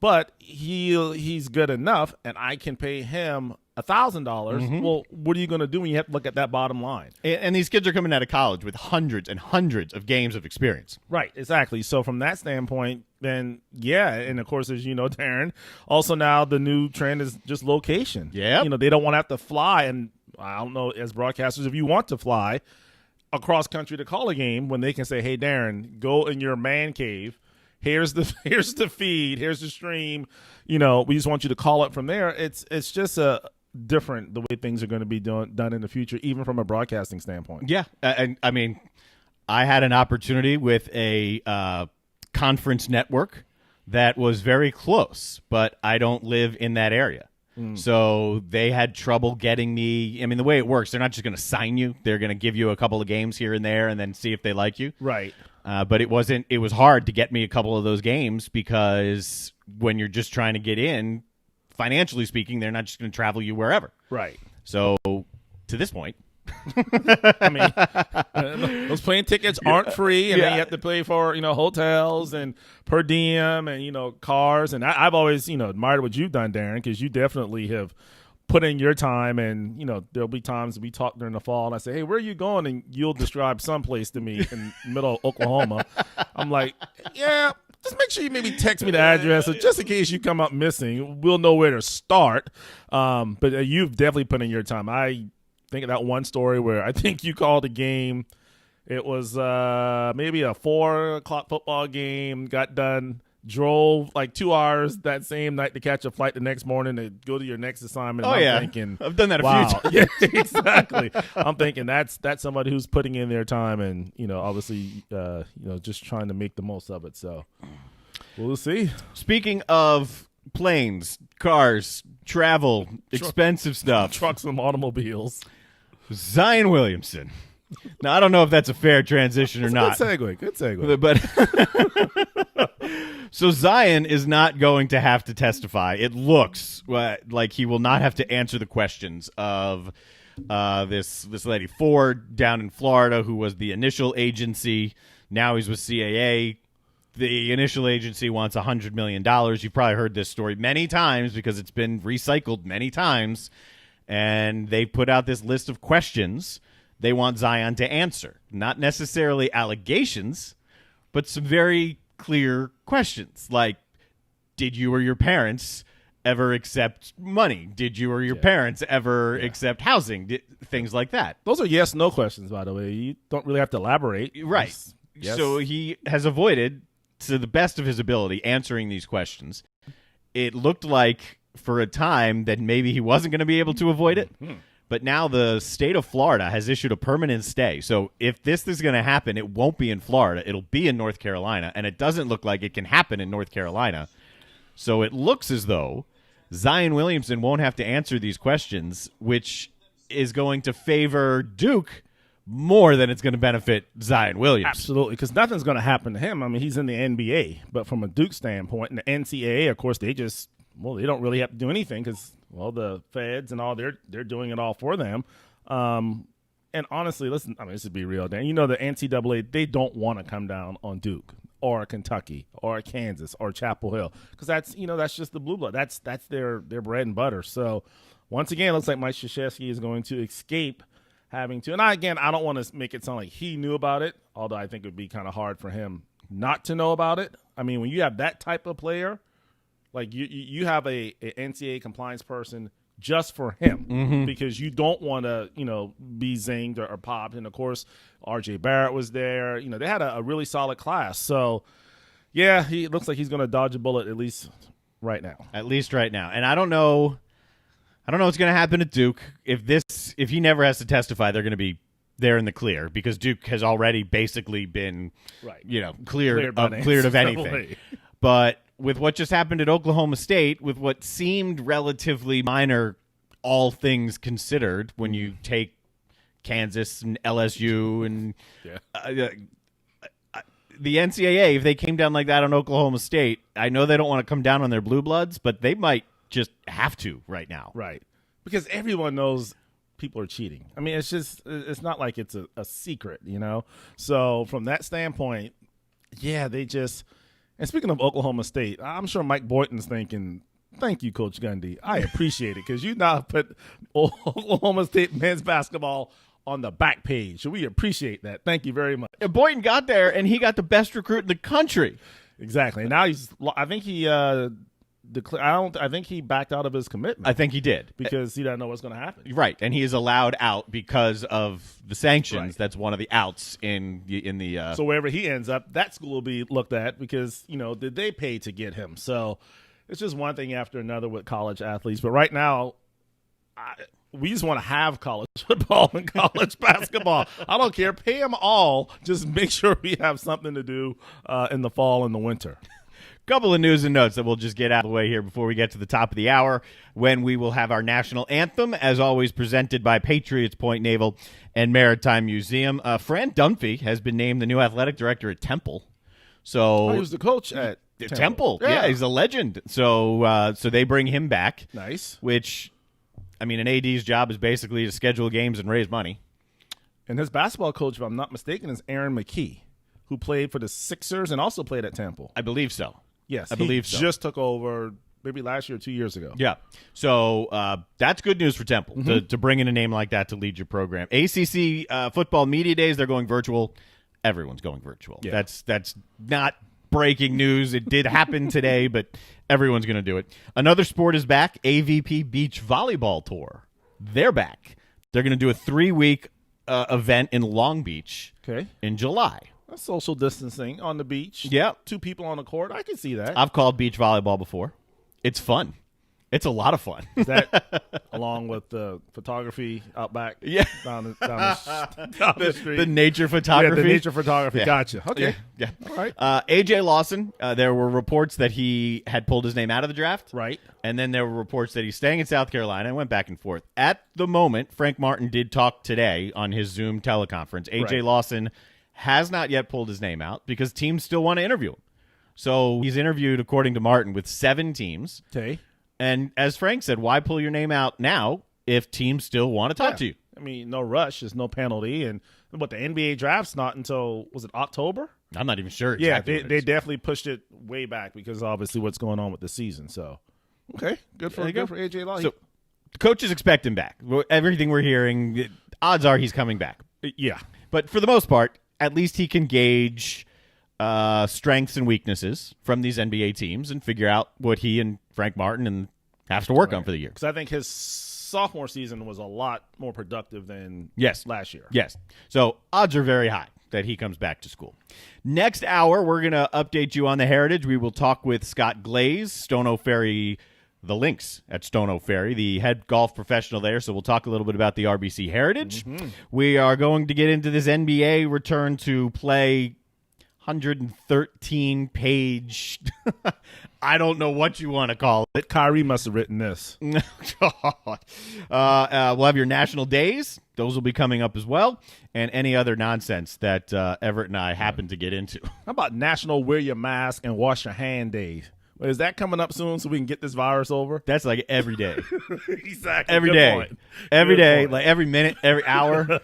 but he's good enough, and I can pay him $1,000. Well, what are you going to do when you have to look at that bottom line? And these kids are coming out of college with hundreds and hundreds of games of experience. Right, exactly. So from that standpoint, then, yeah, and of course, as you know, Darren, also now the new trend is just location. Yeah. They don't want to have to fly, and I don't know, as broadcasters, if you want to fly across country to call a game, when they can say, hey, Darren, go in your man cave. Here's the feed. Here's the stream. We just want you to call it from there. It's just a different the way things are going to be done in the future, even from a broadcasting standpoint. Yeah, and I mean, I had an opportunity with a conference network that was very close, but I don't live in that area. So they had trouble getting me. I mean, the way it works, they're not just going to sign you. They're going to give you a couple of games here and there and then see if they like you. Right. But it was hard to get me a couple of those games because when you're just trying to get in, financially speaking, they're not just going to travel you wherever. Right. So to this point, I mean, those plane tickets aren't free, and then you have to pay for hotels and per diem and cars. And I've always admired what you've done, Darren, because you definitely have put in your time. And there'll be times we talk during the fall, and I say, "Hey, where are you going?" And you'll describe someplace to me in middle of Oklahoma. I'm like, "Yeah." Just make sure you maybe text me the address, so just in case you come up missing, we'll know where to start. But you've definitely put in your time. I think of that one story where I think you called a game. It was maybe a 4:00 football game, got done, drove like 2 hours that same night to catch a flight the next morning to go to your next assignment. And I'm thinking, I've done that a wow. few times. Yeah, exactly. I'm thinking that's somebody who's putting in their time and, obviously, just trying to make the most of it. So we'll see. Speaking of planes, cars, travel, expensive stuff. Trucks and automobiles. Zion Williamson. Now, I don't know if that's a fair transition or not. Good segue. But so Zion is not going to have to testify. It looks like he will not have to answer the questions of this lady Ford down in Florida, who was the initial agency. Now he's with CAA. The initial agency wants $100 million. You've probably heard this story many times because it's been recycled many times. And they put out this list of questions they want Zion to answer. Not necessarily allegations, but some very clear questions. Like, did you or your parents ever accept money? Did you or your parents ever accept housing? Things like that. Those are yes/no questions, by the way. You don't really have to elaborate. Right. Yes. So he has avoided, to the best of his ability, answering these questions. It looked like for a time that maybe he wasn't going to be able to avoid it. But now the state of Florida has issued a permanent stay. So if this is going to happen, it won't be in Florida. It'll be in North Carolina. And it doesn't look like it can happen in North Carolina. So it looks as though Zion Williamson won't have to answer these questions, which is going to favor Duke more than it's going to benefit Zion Williamson. Absolutely, because nothing's going to happen to him. I mean, he's in the NBA. But from a Duke standpoint, and the NCAA, of course, they don't really have to do anything because, the feds and all, they're doing it all for them. And honestly, listen, I mean, this would be real, Dan. You know, the NCAA, they don't want to come down on Duke or Kentucky or Kansas or Chapel Hill because that's just the blue blood. That's their bread and butter. So once again, it looks like Mike Krzyzewski is going to escape having to. And I don't want to make it sound like he knew about it, although I think it would be kind of hard for him not to know about it. I mean, when you have that type of player, like you have a NCAA compliance person just for him because you don't want to, be zinged or popped. And, of course, R.J. Barrett was there. They had a really solid class. So, yeah, he looks like he's going to dodge a bullet at least right now. At least right now. And I don't know what's going to happen at Duke. If he never has to testify, they're going to be there in the clear because Duke has already basically been, cleared of anything. But with what just happened at Oklahoma State, with what seemed relatively minor, all things considered, when you take Kansas and LSU and the NCAA, if they came down like that on Oklahoma State, I know they don't want to come down on their blue bloods, but they might just have to right now. Right. Because everyone knows people are cheating. I mean, it's not like it's a secret, So from that standpoint, they just – and speaking of Oklahoma State, I'm sure Mike Boynton's thinking, thank you, Coach Gundy. I appreciate it because you now put Oklahoma State men's basketball on the back page. So we appreciate that. Thank you very much. And Boynton got there, and he got the best recruit in the country. Exactly. And now I think he backed out of his commitment. I think he did because he doesn't know what's going to happen. Right, and he is allowed out because of the sanctions. Right. That's one of the outs in the. So wherever he ends up, that school will be looked at because did they pay to get him? So it's just one thing after another with college athletes. But right now, we just want to have college football and college basketball. I don't care, pay them all. Just make sure we have something to do in the fall and the winter. Couple of news and notes that we'll just get out of the way here before we get to the top of the hour, when we will have our national anthem, as always presented by Patriots Point Naval and Maritime Museum. Fran Dunphy has been named the new athletic director at Temple. So he was the coach at Temple. Yeah, he's a legend. So they bring him back. Nice. Which, I mean, an AD's job is basically to schedule games and raise money. And his basketball coach, if I'm not mistaken, is Aaron McKee, who played for the Sixers and also played at Temple. I believe so. Yes, I believe so. Just took over maybe last year or 2 years ago. Yeah. So that's good news for Temple to bring in a name like that to lead your program. ACC football media days, they're going virtual. Everyone's going virtual. Yeah. That's not breaking news. It did happen today, but everyone's going to do it. Another sport is back, AVP Beach Volleyball Tour. They're back. They're going to do a 3-week event in Long Beach in July. Social distancing on the beach. Yeah. 2 people on the court. I can see that. I've called beach volleyball before. It's fun. It's a lot of fun. Is that along with the photography out back? Yeah. Down the street. The nature photography. Yeah, the nature photography. Yeah. Gotcha. Okay. Yeah. All right. AJ Lawson, there were reports that he had pulled his name out of the draft. Right. And then there were reports that he's staying in South Carolina and went back and forth. At the moment, Frank Martin did talk today on his Zoom teleconference. AJ Right. Lawson has not yet pulled his name out because teams still want to interview him. So he's interviewed, according to Martin, with 7 teams. Okay. And as Frank said, why pull your name out now if teams still want to talk to you? I mean, no rush. There's no penalty. And what, the NBA draft's not until, was it October? I'm not even sure. Yeah, Exactly they definitely pushed it way back because obviously what's going on with the season. So, okay, good for AJ Law. So the coaches expect him back. Everything we're hearing, odds are he's coming back. Yeah. But for the most part, at least he can gauge strengths and weaknesses from these NBA teams and figure out what he and Frank Martin and have to work on for the year. Because I think his sophomore season was a lot more productive than last year. Yes. So odds are very high that he comes back to school. Next hour, we're going to update you on the Heritage. We will talk with Scott Glaze, Stono Ferry, the Lynx at Stono Ferry, the head golf professional there. So we'll talk a little bit about the RBC Heritage. Mm-hmm. We are going to get into this NBA return to play 113-page, I don't know what you want to call it. Kyrie must have written this. God. We'll have your national days. Those will be coming up as well. And any other nonsense that Everett and I happen to get into. How about National Wear Your Mask and Wash Your Hand Day? Is that coming up soon so we can get this virus over? That's like every day. Exactly. Every Good day. point. Every Good day, point. like every minute, every hour.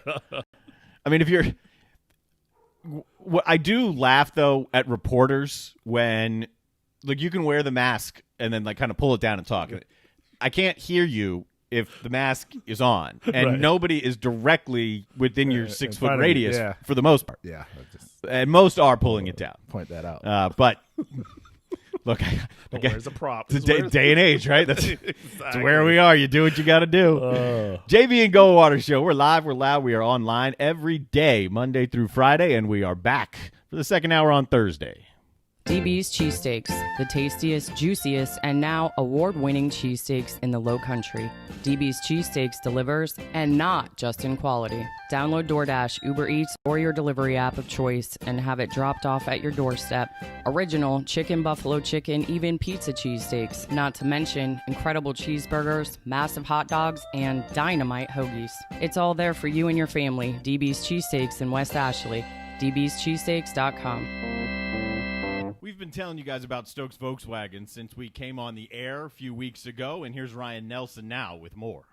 I mean, if you're... What I do laugh, though, at reporters when, like, you can wear the mask and then, like, kind of pull it down and talk. I can't hear you if the mask is on, and Right. nobody is directly within your 6-foot radius for the most part. Yeah. And most are pulling it down. Point that out. But look, Where's the prop? It's a day and age, right? That's Exactly. where we are. You do what you got to do. JB and Goldwater Show. We're live. We're loud. We are online every day, Monday through Friday, and we are back for the second hour on Thursday. DB's Cheesesteaks, the tastiest, juiciest, and now award-winning cheesesteaks in the Low Country. DB's Cheesesteaks delivers, and not just in quality. Download DoorDash, Uber Eats, or your delivery app of choice and have it dropped off at your doorstep. Original chicken, buffalo chicken, even pizza cheesesteaks, not to mention incredible cheeseburgers, massive hot dogs, and dynamite hoagies. It's all there for you and your family. DB's Cheesesteaks in West Ashley. dbscheesesteaks.com. We've been telling you guys about Stokes Volkswagen since we came on the air a few weeks ago, and here's Ryan Nelson now with more.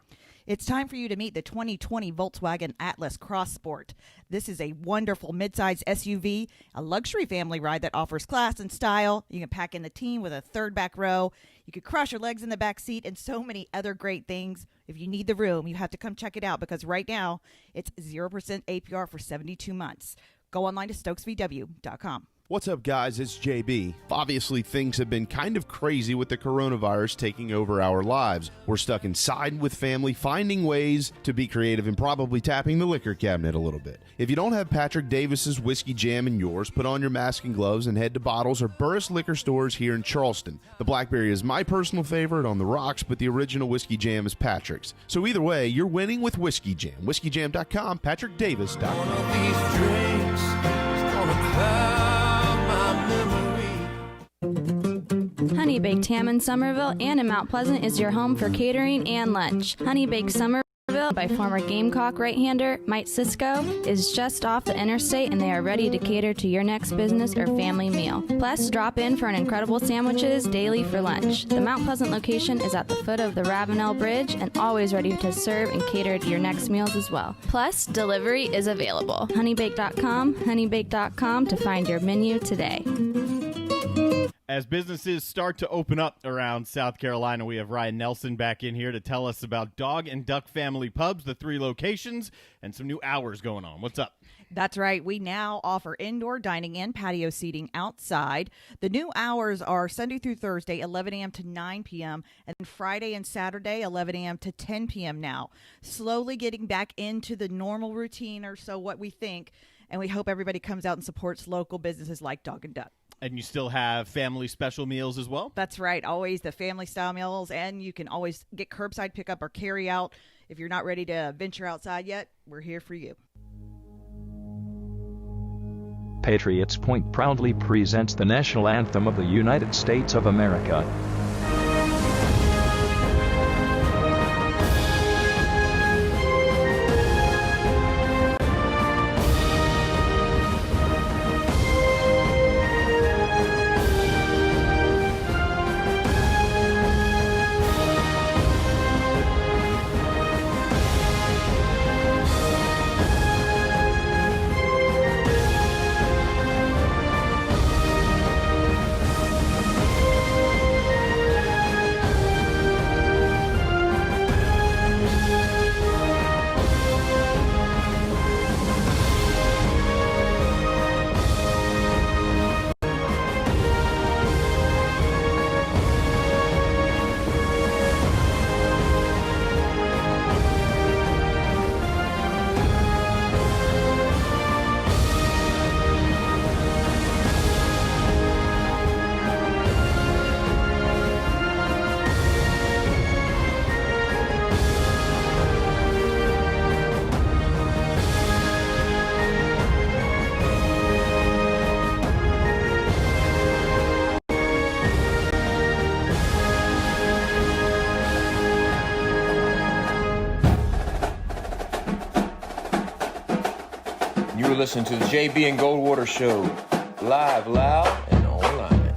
It's time for you to meet the 2020 Volkswagen Atlas Cross Sport. This is a wonderful midsize SUV, a luxury family ride that offers class and style. You can pack in the team with a third back row. You could cross your legs in the back seat and so many other great things. If you need the room, you have to come check it out because right now it's 0% APR for 72 months. Go online to stokesvw.com. What's up, guys? It's JB. Obviously, things have been kind of crazy with the coronavirus taking over our lives. We're stuck inside with family, finding ways to be creative and probably tapping the liquor cabinet a little bit. If you don't have Patrick Davis's Whiskey Jam in yours, put on your mask and gloves and head to Bottles or Burris Liquor Stores here in Charleston. The Blackberry is my personal favorite on the rocks, but the original Whiskey Jam is Patrick's. So either way, you're winning with Whiskey Jam. WhiskeyJam.com, PatrickDavis.com. Honey Baked Ham in Somerville and in Mount Pleasant is your home for catering and lunch. Honey Baked Somerville by former Gamecock right-hander Mike Cisco is just off the interstate, and they are ready to cater to your next business or family meal. Plus, drop in for an incredible sandwiches daily for lunch. The Mount Pleasant location is at the foot of the Ravenel Bridge and always ready to serve and cater to your next meals as well. Plus, delivery is available. Honeybake.com to find your menu today. As businesses start to open up around South Carolina, we have Ryan Nelson back in here to tell us about Dog and Duck Family Pubs, the 3 locations, and some new hours going on. What's up? That's right. We now offer indoor dining and patio seating outside. The new hours are Sunday through Thursday, 11 a.m. to 9 p.m., and then Friday and Saturday, 11 a.m. to 10 p.m. now. Slowly getting back into the normal routine, or so what we think, and we hope everybody comes out and supports local businesses like Dog and Duck. And you still have family special meals as well? That's right. Always the family style meals, and you can always get curbside pickup or carry out. If you're not ready to venture outside yet, we're here for you. Patriots Point proudly presents the national anthem of the United States of America. You're listening to the JB and Goldwater Show, live, loud, and online.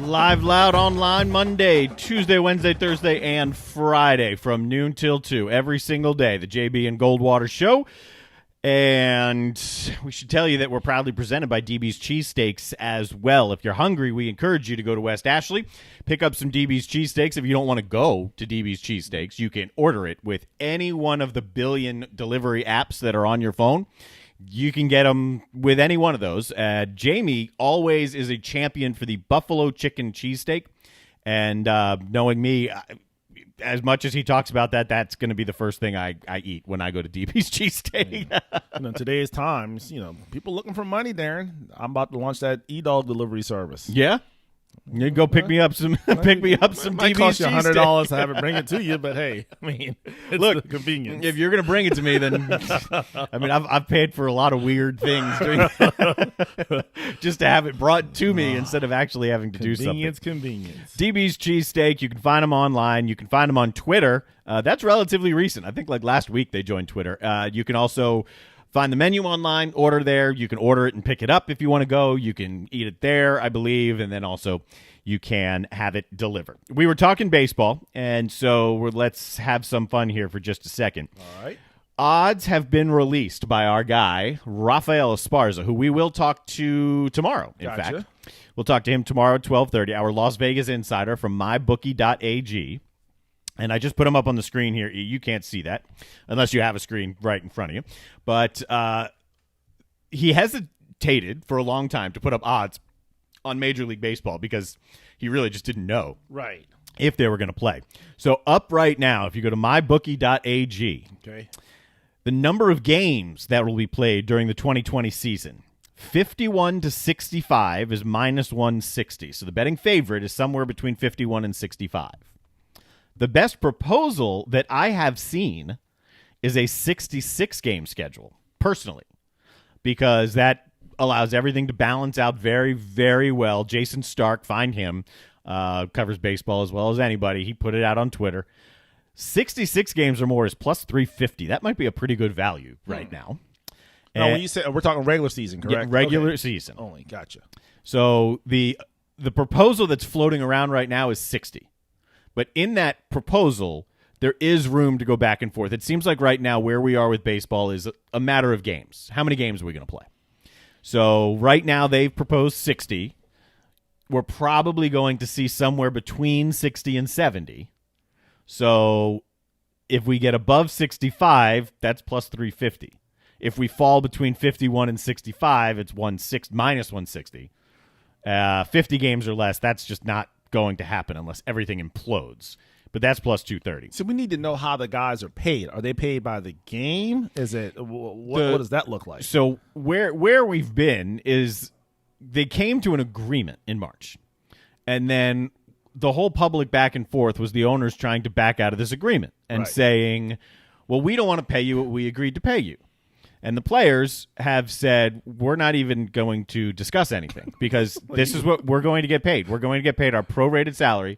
Live, loud, online, Monday, Tuesday, Wednesday, Thursday, and Friday from noon till 2 every single day. The JB and Goldwater Show. And we should tell you that we're proudly presented by DB's Cheesesteaks as well. If you're hungry, we encourage you to go to West Ashley, pick up some DB's Cheesesteaks. If you don't want to go to DB's Cheesesteaks, you can order it with any one of the billion delivery apps that are on your phone. You can get them with any one of those. Jamie always is a champion for the buffalo chicken cheesesteak. And knowing me, as much as he talks about that, that's going to be the first thing I eat when I go to DB's Cheesesteak. In today's times, people looking for money, Darren. I'm about to launch that e-dog delivery service. Yeah? You go pick me up some It might DB's cost you $100 cheesesteak. to have it bring it to you, but hey, it's Look, the convenience. If you're going to bring it to me, then I've paid for a lot of weird things just to have it brought to me instead of actually having to do something. Convenience. DB's Cheesesteak, you can find them online. You can find them on Twitter. That's relatively recent. I think like last week they joined Twitter. You can also find the menu online, order there. You can order it and pick it up if you want to go. You can eat it there, I believe, and then also you can have it delivered. We were talking baseball, and so let's have some fun here for just a second. All right. Odds have been released by our guy, Rafael Esparza, who we will talk to tomorrow, in fact. We'll talk to him tomorrow at 12:30, our Las Vegas insider from mybookie.ag. And I just put him up on the screen here. You can't see that unless you have a screen right in front of you. But he hesitated for a long time to put up odds on Major League Baseball because he really just didn't know if they were going to play. So up right now, if you go to mybookie.ag, the number of games that will be played during the 2020 season, 51 to 65 is minus 160. So the betting favorite is somewhere between 51 and 65. The best proposal that I have seen is a 66-game schedule, personally, because that allows everything to balance out very, very well. Jason Stark, find him, covers baseball as well as anybody. He put it out on Twitter. 66 games or more is plus 350. That might be a pretty good value right now. No, when you say we're talking regular season, correct? Yeah, regular season only. Gotcha. So the proposal that's floating around right now is 60. But in that proposal, there is room to go back and forth. It seems like right now where we are with baseball is a matter of games. How many games are we going to play? So right now they've proposed 60. We're probably going to see somewhere between 60 and 70. So if we get above 65, that's plus 350. If we fall between 51 and 65, it's minus 160. 50 games or less, that's just not going to happen unless everything implodes. But that's plus 230. So we need to know how the guys are paid. Are they paid by the game? Is it what does that look like? So where we've been is they came to an agreement in March. And then the whole public back and forth was the owners trying to back out of this agreement and saying, well, we don't want to pay you what we agreed to pay you. And the players have said, we're not even going to discuss anything because this is what we're going to get paid. We're going to get paid our prorated salary,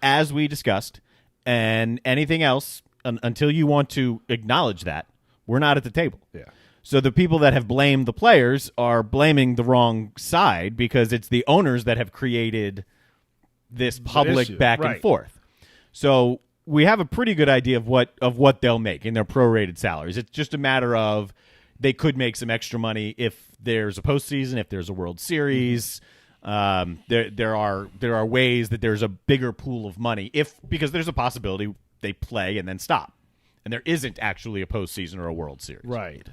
as we discussed, and anything else, until you want to acknowledge that, we're not at the table. Yeah. So the people that have blamed the players are blaming the wrong side because it's the owners that have created this public back and forth. So we have a pretty good idea of what they'll make in their prorated salaries. It's just a matter of they could make some extra money if there's a postseason, if there's a World Series. There are ways that there's a bigger pool of money because there's a possibility they play and then stop, and there isn't actually a postseason or a World Series. Right.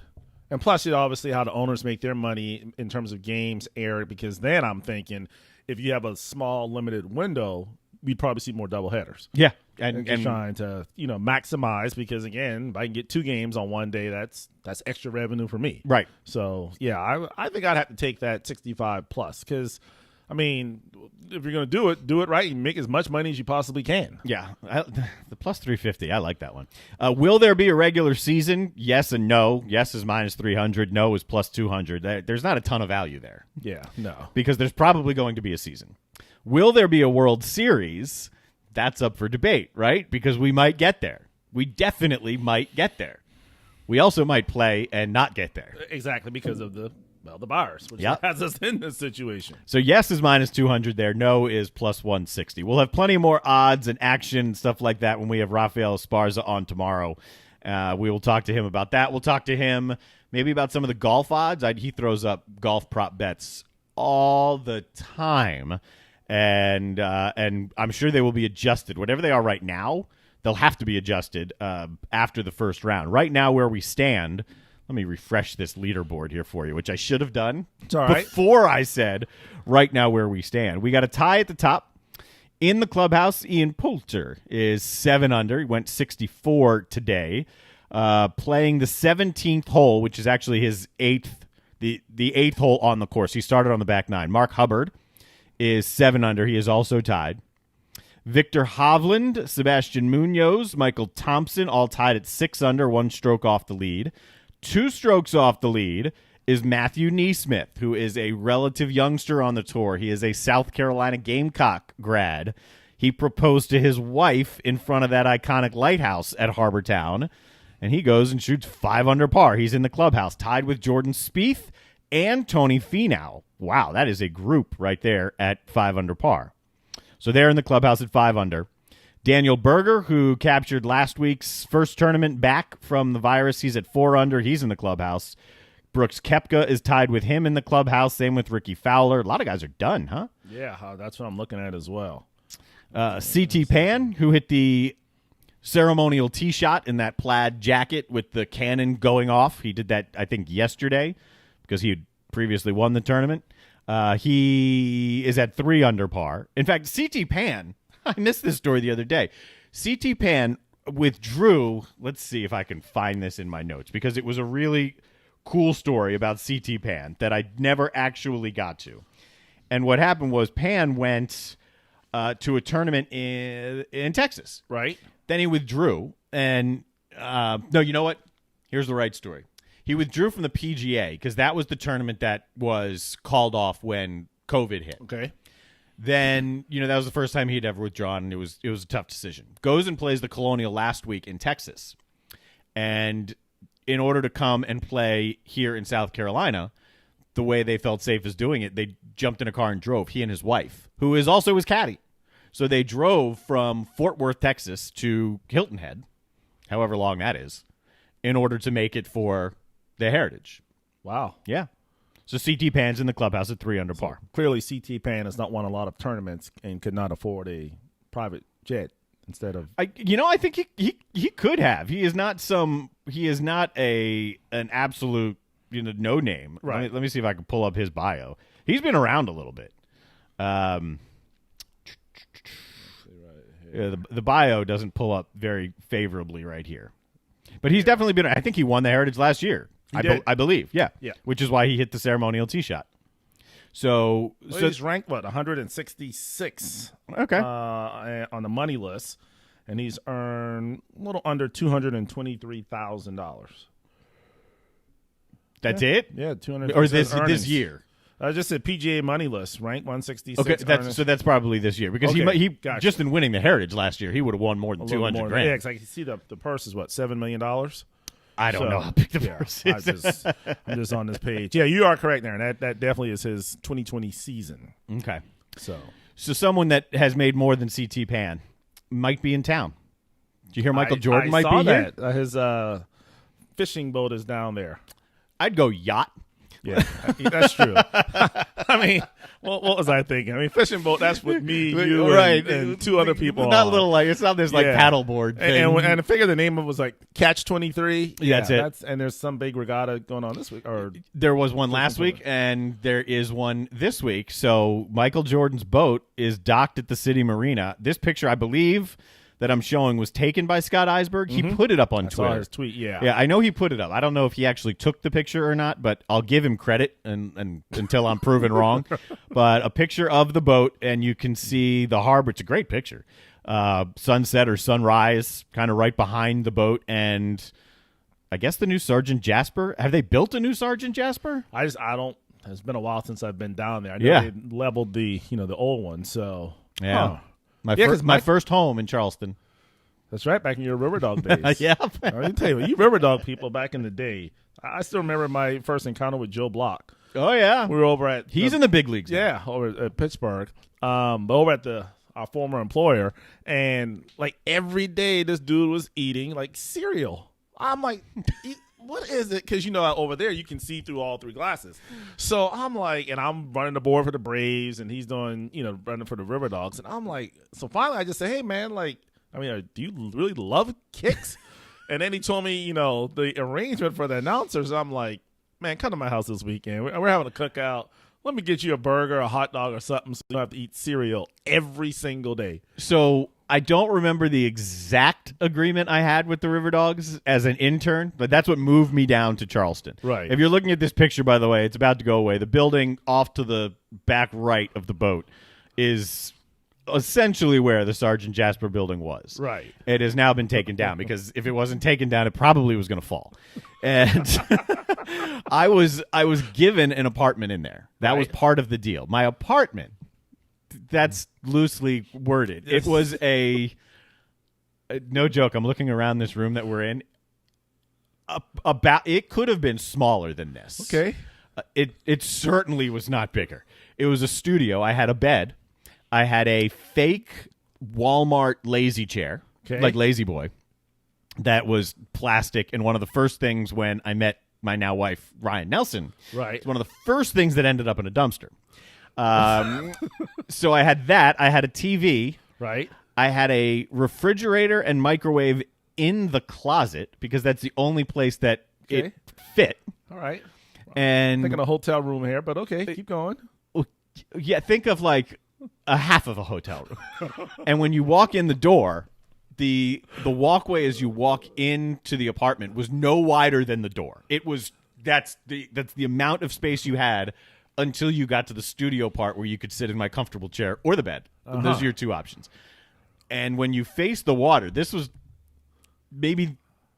And plus, obviously, how the owners make their money in terms of games aired, because then I'm thinking if you have a small, limited window, we'd probably see more doubleheaders. Yeah. And trying to, maximize because, again, if I can get 2 games on one day, that's extra revenue for me. Right. So, yeah, I think I'd have to take that 65 plus because, I mean, if you're going to do it right and make as much money as you possibly can. Yeah. The plus 350, I like that one. Will there be a regular season? Yes and no. Yes is minus 300. No is plus 200. There's not a ton of value there. Yeah, no. Because there's probably going to be a season. Will there be a World Series? That's up for debate, right? Because we might get there. We definitely might get there. We also might play and not get there. Exactly, because of the virus, which has us in this situation. So yes is minus 200 there. No is plus 160. We'll have plenty more odds and action and stuff like that when we have Rafael Esparza on tomorrow. We will talk to him about that. We'll talk to him maybe about some of the golf odds. He throws up golf prop bets all the time. And I'm sure they will be adjusted. Whatever they are right now, they'll have to be adjusted after the first round. Right now, where we stand, let me refresh this leaderboard here for you, which I should have done before I said right now where we stand. We got a tie at the top. In the clubhouse, Ian Poulter is 7 under. He went 64 today, playing the 17th hole, which is actually his 8th, the 8th hole on the course. He started on the back 9. Mark Hubbard is 7 under. He is also tied. Victor Hovland, Sebastian Munoz, Michael Thompson, all tied at 6 under, 1 stroke off the lead. 2 strokes off the lead is Matthew Neesmith, who is a relative youngster on the tour. He is a South Carolina Gamecock grad. He proposed to his wife in front of that iconic lighthouse at Harbor Town, and he goes and shoots 5 under par. He's in the clubhouse, tied with Jordan Spieth and Tony Finau. Wow, that is a group right there at 5 under par. So they're in the clubhouse at 5 under. Daniel Berger, who captured last week's first tournament back from the virus, he's at 4 under. He's in the clubhouse. Brooks Koepka is tied with him in the clubhouse. Same with Ricky Fowler. A lot of guys are done, huh? Yeah, that's what I'm looking at as well. CT Pan, who hit the ceremonial tee shot in that plaid jacket with the cannon going off. He did that, I think, yesterday because he had previously won the tournament. He is at 3 under par. In fact, CT Pan, I missed this story the other day. CT Pan withdrew. Let's see if I can find this in my notes because it was a really cool story about CT Pan that I never actually got to. And what happened was Pan went to a tournament in Texas. Right. Then he withdrew. And no, you know what? Here's the right story. He withdrew from the PGA because that was the tournament that was called off when COVID hit. Okay. Then, that was the first time he'd ever withdrawn, and it was a tough decision. Goes and plays the Colonial last week in Texas. And in order to come and play here in South Carolina, the way they felt safe as doing it, they jumped in a car and drove, he and his wife, who is also his caddy. So they drove from Fort Worth, Texas to Hilton Head, however long that is, in order to make it for the Heritage. Wow. Yeah. So CT Pan's in the clubhouse at 3 under par. Clearly, CT Pan has not won a lot of tournaments and could not afford a private jet instead of. I think he could have. He is not an absolute no name. Right. Let me see if I can pull up his bio. He's been around a little bit. The bio doesn't pull up very favorably right here. But he's definitely been – I think he won the Heritage last year. I believe, yeah. Which is why he hit the ceremonial tee shot. So he's ranked, 166 on the money list, and he's earned a little under $223,000. That's it? Yeah, 200. Or this year? I just said PGA money list, ranked 166. Okay, that's probably this year because he just in winning the Heritage last year, he would have won more than $200,000. Yeah, because I can see the purse is $7 million. I don't know how big the purse is. I'm just on this page. Yeah, you are correct there. And that definitely is his 2020 season. Okay. So someone that has made more than CT Pan might be in town. Did you hear Michael Jordan might be here? His fishing boat is down there. I'd go yacht. Yeah, that's true. I mean, what was I thinking? I mean, fishing boat, that's with me, you, and two other people. Not little it's not this paddleboard thing. And I figure the name of it was like Catch 23. Yeah, that's it. And there's some big regatta going on this week. Or there was one last week, and there is one this week. So Michael Jordan's boat is docked at the City Marina. This picture, I believe, that I'm showing was taken by Scott Eisberg. He put it up on Twitter. I saw his tweet, yeah. Yeah, I know he put it up. I don't know if he actually took the picture or not, but I'll give him credit and until I'm proven wrong. But a picture of the boat, and you can see the harbor. It's a great picture. Sunset or sunrise kind of right behind the boat, and I guess the new Sergeant Jasper. Have they built a new Sergeant Jasper? I don't. It's been a while since I've been down there. I know they leveled the old one, so. Yeah. Huh. My first home in Charleston. That's right, back in your River Dog days. Yeah. Let me tell you River Dog people back in the day. I still remember my first encounter with Joe Block. Oh, yeah. We were over at... He's in the big leagues now. Yeah, over at Pittsburgh. But over at our former employer. And, like, every day this dude was eating, like, cereal. I'm like... What is it? Because, over there you can see through all three glasses. So I'm like, and I'm running the board for the Braves, and he's doing, running for the River Dogs. And I'm like, so finally I just say, hey, man, do you really love kicks? And then he told me, the arrangement for the announcers. I'm like, man, come to my house this weekend. We're having a cookout. Let me get you a burger, a hot dog, or something so you don't have to eat cereal every single day. So I don't remember the exact agreement I had with the River Dogs as an intern, but that's what moved me down to Charleston. Right. If you're looking at this picture, by the way, it's about to go away. The building off to the back right of the boat is essentially where the Sergeant Jasper building was. Right. It has now been taken down because if it wasn't taken down, it probably was going to fall. And I was given an apartment in there. That was part of the deal. My apartment, that's loosely worded. It was no joke. I'm looking around this room that we're in. It could have been smaller than this. Okay. It certainly was not bigger. It was a studio. I had a bed. I had a fake Walmart lazy chair, like Lazy Boy, that was plastic. And one of the first things when I met my now wife, Ryan Nelson, it's one of the first things that ended up in a dumpster. So I had that. I had a TV. Right. I had a refrigerator and microwave in the closet because that's the only place that it fit. All right. And thinking a hotel room here, but okay, keep going. Yeah, think of like a half of a hotel room. And when you walk in the door, the walkway as you walk into the apartment was no wider than the door. It was that's the amount of space you had until you got to the studio part where you could sit in my comfortable chair or the bed. Those are your two options. And when you face the water, this was maybe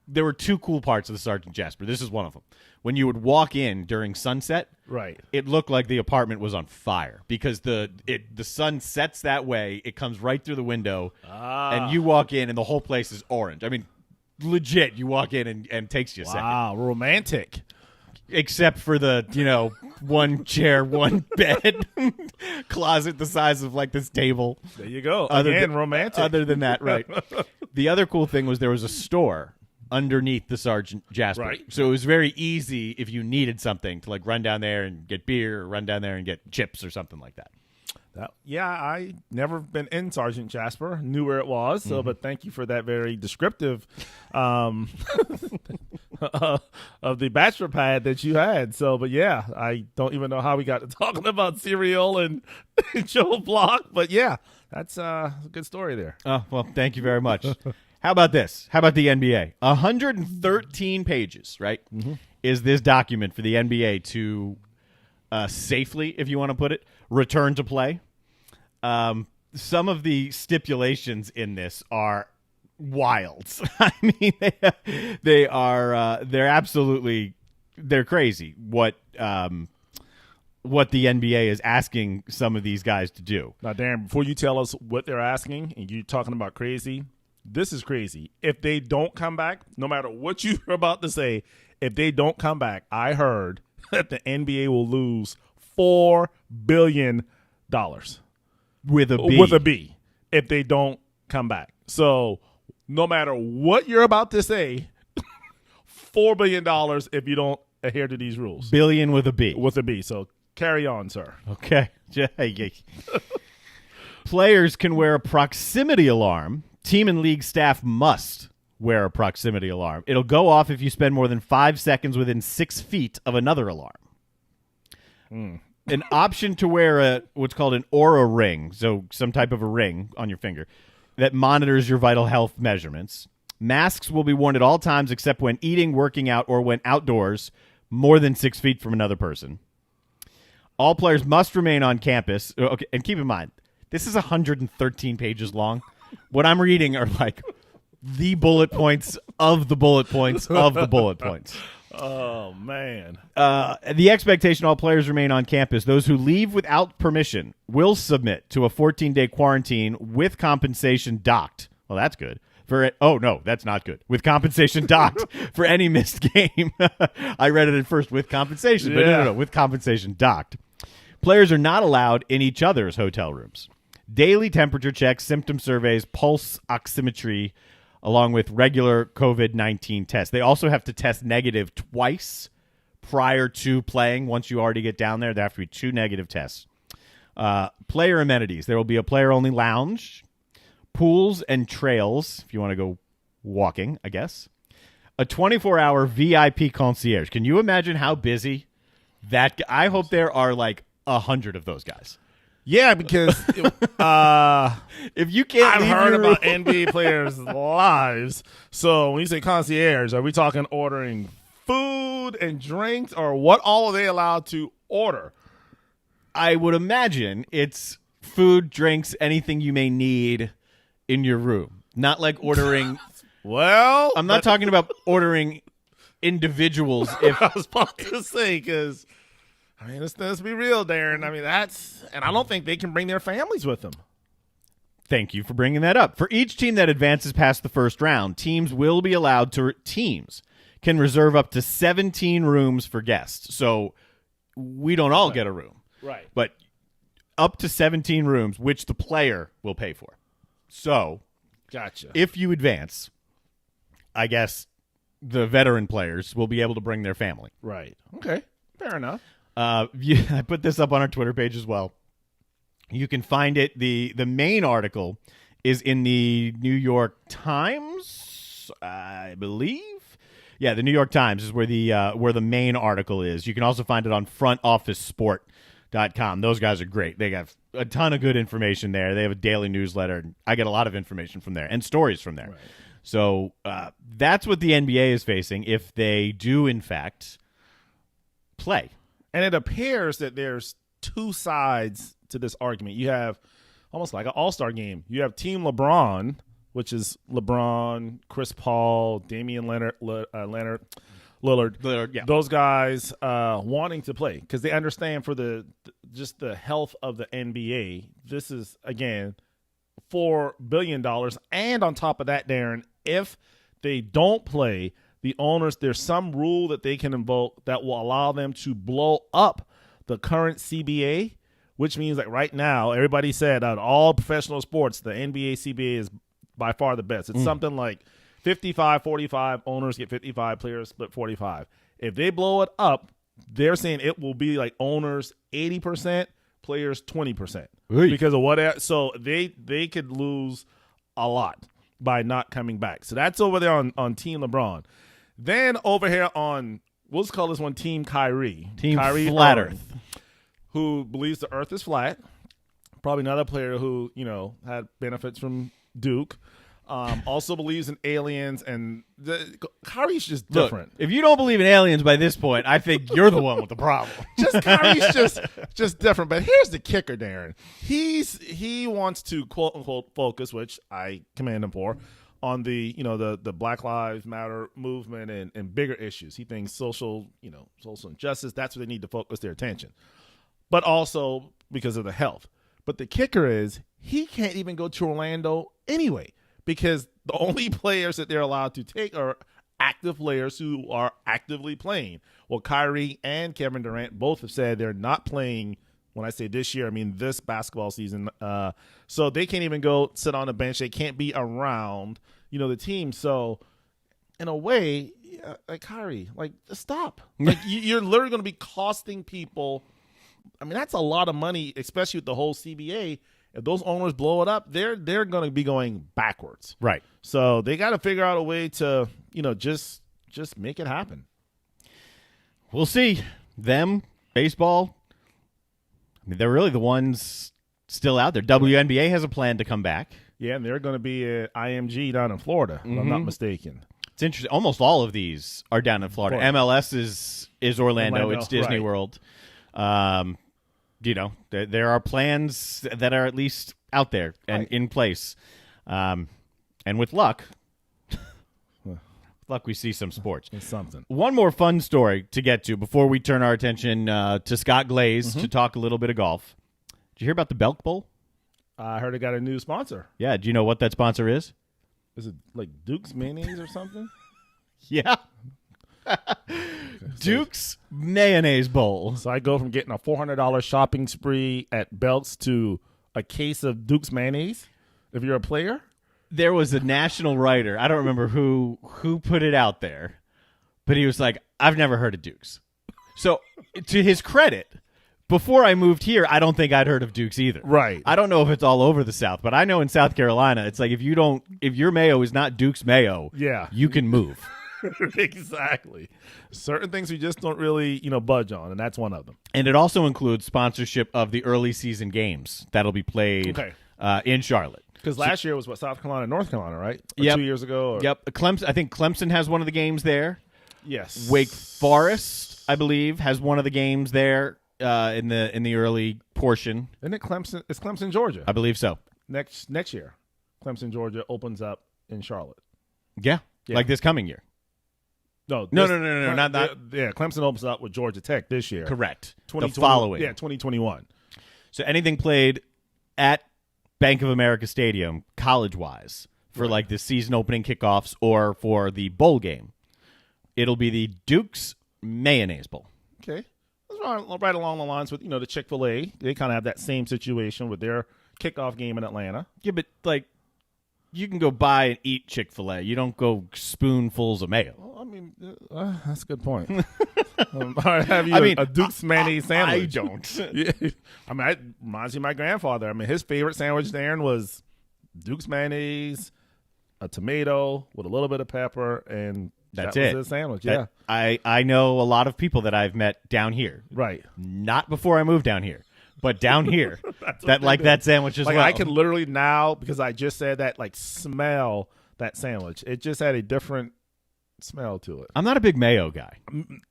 there were two cool parts of the Sergeant Jasper. This is one of them. When you would walk in during sunset, it looked like the apartment was on fire because the sun sets that way. It comes right through the window, and you walk in, and the whole place is orange. I mean, legit, you walk in and takes you a second. Wow, romantic. Except for the, one chair, one bed, closet the size of like this table. There you go. Again, romantic. Other than that, right. The other cool thing was there was a store underneath the Sergeant Jasper. Right. So it was very easy if you needed something to like run down there and get beer or run down there and get chips or something like that. I never been in Sergeant Jasper, knew where it was, but thank you for that very descriptive of the bachelor pad that you had. So, but yeah, I don't even know how we got to talking about cereal and Joe Block. But yeah, that's a good story there. Oh, well, thank you very much. How about this? How about the NBA? 113 pages, right, is this document for the NBA to safely, if you want to put it, return to play. Some of the stipulations in this are wild. I mean, they're crazy what the NBA is asking some of these guys to do. Now, Darren, before you tell us what they're asking, and you're talking about crazy, this is crazy. If they don't come back, no matter what you're about to say, if they don't come back, I heard that the NBA will lose $4 billion. With a B. With a B, if they don't come back. So no matter what you're about to say, $4 billion if you don't adhere to these rules. Billion with a B. With a B. So carry on, sir. Okay. Players can wear a proximity alarm. Team and league staff must wear a proximity alarm. It'll go off if you spend more than 5 seconds within 6 feet of another alarm. An option to wear what's called an Aura ring, so some type of a ring on your finger that monitors your vital health measurements. Masks will be worn at all times except when eating, working out, or when outdoors more than 6 feet from another person. All players must remain on campus. Okay, and keep in mind, this is 113 pages long. What I'm reading are like the bullet points of the bullet points of the bullet points. Oh, man. The expectation all players remain on campus. Those who leave without permission will submit to a 14-day quarantine with compensation docked. Well, that's good. Oh, no, that's not good. With compensation docked for any missed game. I read it at first with compensation, but no, with compensation docked. Players are not allowed in each other's hotel rooms. Daily temperature checks, symptom surveys, pulse oximetry, along with regular COVID-19 tests. They also have to test negative twice prior to playing. Once you already get down there, there have to be 2 negative tests. Player amenities. There will be a player-only lounge, pools and trails, if you want to go walking, I guess. A 24-hour VIP concierge. Can you imagine how busy that – I hope there are like 100 of those guys. Yeah, because if you can't, I've heard about NBA players' lives. So when you say concierge, are we talking ordering food and drinks, or what all are they allowed to order? I would imagine it's food, drinks, anything you may need in your room. Not like ordering. Well, I'm not talking about ordering individuals. If I was about to say, because. I mean, let's be real, Darren. I mean, and I don't think they can bring their families with them. Thank you for bringing that up. For each team that advances past the first round, teams can reserve up to 17 rooms for guests. So we don't all get a room. Right. But up to 17 rooms, which the player will pay for. So gotcha. If you advance, I guess the veteran players will be able to bring their family. Right. Okay. Fair enough. I put this up on our Twitter page as well. You can find it. The main article is in the New York Times, I believe. Yeah, the New York Times is where the main article is. You can also find it on frontofficesport.com. Those guys are great. They got a ton of good information there. They have a daily newsletter. I get a lot of information from there and stories from there. Right. So that's what the NBA is facing if they do, in fact, play. And it appears that there's 2 sides to this argument. You have almost like an all-star game. You have Team LeBron, which is LeBron, Chris Paul, Damian Lillard, yeah. Those guys wanting to play because they understand for just the health of the NBA. This is, again, $4 billion. And on top of that, Darren, if they don't play – the owners, there's some rule that they can invoke that will allow them to blow up the current CBA, which means that right now, everybody said out of all professional sports, the NBA CBA is by far the best. It's something like 55-45, owners get 55, players split 45. If they blow it up, they're saying it will be like owners 80%, players 20%. Because of what? So they could lose a lot by not coming back. So that's over there on Team LeBron. Then over here on, we'll just call this one Team Kyrie. Team Kyrie Flat Irving, Earth. who believes the Earth is flat. Probably another player who, had benefits from Duke. Also believes in aliens, and Kyrie's just different. Look, if you don't believe in aliens by this point, I think you're the one with the problem. Kyrie's just different. But here's the kicker, Darren. He wants to quote unquote focus, which I commend him for, on the Black Lives Matter movement and bigger issues. He thinks social injustice, that's where they need to focus their attention. But also because of the health. But the kicker is he can't even go to Orlando anyway, because the only players that they're allowed to take are active players who are actively playing. Well, Kyrie and Kevin Durant both have said they're not playing. When I say this year, I mean this basketball season. So they can't even go sit on the bench. They can't be around, the team. So in a way, like Kyrie, just stop. You're literally going to be costing people. I mean, that's a lot of money, especially with the whole CBA. If those owners blow it up, they're going to be going backwards. Right. So they got to figure out a way to, just make it happen. We'll see. Them, baseball, I mean, they're really the ones still out there. WNBA has a plan to come back. Yeah, and they're going to be at IMG down in Florida, if I'm not mistaken. It's interesting. Almost all of these are down in Florida. MLS is Orlando. It's Disney World. There are plans that are at least out there and in place. And with luck, we see some sports. It's something. One more fun story to get to before we turn our attention to Scott Glaze to talk a little bit of golf. Did you hear about the Belk Bowl? I heard it got a new sponsor. Yeah. Do you know what that sponsor is? Is it like Duke's Mayonnaise or something? Yeah. Duke's Mayonnaise Bowl. So I go from getting a $400 shopping spree at Belk's to a case of Duke's Mayonnaise if you're a player? There was a national writer. I don't remember who put it out there, but he was like, I've never heard of Duke's. So to his credit, before I moved here, I don't think I'd heard of Duke's either. Right. I don't know if it's all over the South, but I know in South Carolina, it's like if your mayo is not Duke's mayo, you can move. Exactly. Certain things we just don't really, budge on, and that's one of them. And it also includes sponsorship of the early season games that'll be played in Charlotte. Because last year was South Carolina, North Carolina, right? Or yep. 2 years ago. Or... Yep. I think Clemson has one of the games there. Yes. Wake Forest, I believe, has one of the games there in the early portion. Isn't it Clemson? It's Clemson, Georgia. I believe so. Next year, Clemson, Georgia opens up in Charlotte. Yeah. Like this coming year. No, not yeah, Clemson opens up with Georgia Tech this year. Correct. The following. Yeah, 2021. So anything played at Bank of America Stadium, college-wise, for like the season opening kickoffs or for the bowl game, it'll be the Duke's Mayonnaise Bowl. Okay. That's right along the lines with, the Chick-fil-A. They kind of have that same situation with their kickoff game in Atlanta. Yeah, but you can go buy and eat Chick-fil-A. You don't go spoonfuls of mayo. Well, I mean, that's a good point. Have you a Duke's mayonnaise sandwich? I don't. Yeah. I mean, it reminds me of my grandfather. I mean, his favorite sandwich, Darren, was Duke's mayonnaise, a tomato with a little bit of pepper, and that was his sandwich. Yeah. I know a lot of people that I've met down here. Right. Not before I moved down here. But down here, that like that sandwich as well. I can literally now, because I just said that, smell that sandwich. It just had a different smell to it. I'm not a big mayo guy.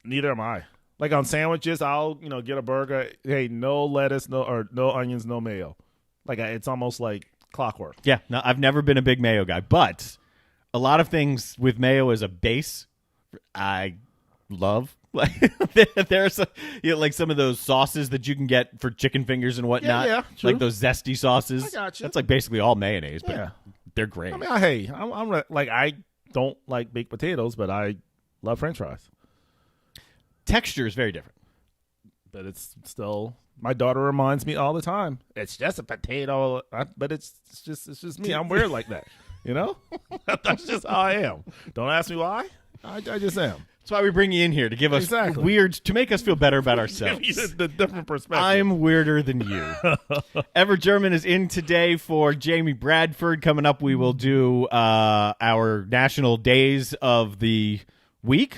Neither am I. Like on sandwiches, I'll get a burger. Hey, no lettuce, no onions, no mayo. It's almost like clockwork. Yeah, no, I've never been a big mayo guy, but a lot of things with mayo as a base, I love. There's some of those sauces that you can get for chicken fingers and whatnot. Yeah, true. Like those zesty sauces. I got you. That's basically all mayonnaise, but they're great. I mean, hey, I don't like baked potatoes, but I love French fries. Texture is very different, but it's still. My daughter reminds me all the time. It's just a potato, but it's just me. I'm weird like that. That's just how I am. Don't ask me why. I just am. That's why we bring you in here, to give us to make us feel better about ourselves. Give you the different perspective. I'm weirder than you. Ever German is in today for Jamie Bradford. Coming up, we will do our national days of the week.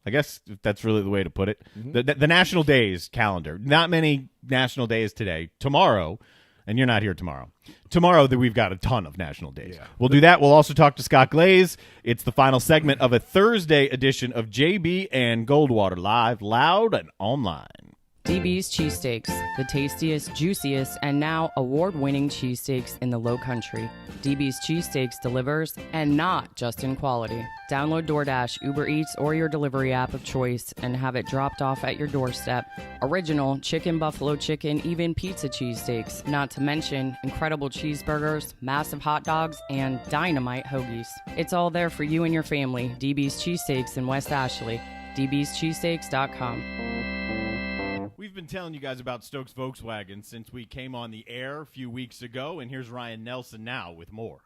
I guess that's really the way to put it. The national days calendar. Not many national days today. Tomorrow, and you're not here tomorrow. Tomorrow, we've got a ton of national days. Yeah. We'll do that. We'll also talk to Scott Glaze. It's the final segment of a Thursday edition of JB and Goldwater, live, loud, and online. DB's Cheesesteaks, the tastiest, juiciest, and now award-winning cheesesteaks in the Low Country. DB's Cheesesteaks delivers, and not just in quality. Download DoorDash, Uber Eats, or your delivery app of choice and have it dropped off at your doorstep. Original chicken, buffalo chicken, even pizza cheesesteaks. Not to mention incredible cheeseburgers, massive hot dogs, and dynamite hoagies. It's all there for you and your family. DB's Cheesesteaks in West Ashley. dbscheesesteaks.com. We've been telling you guys about Stokes Volkswagen since we came on the air a few weeks ago, and here's Ryan Nelson now with more.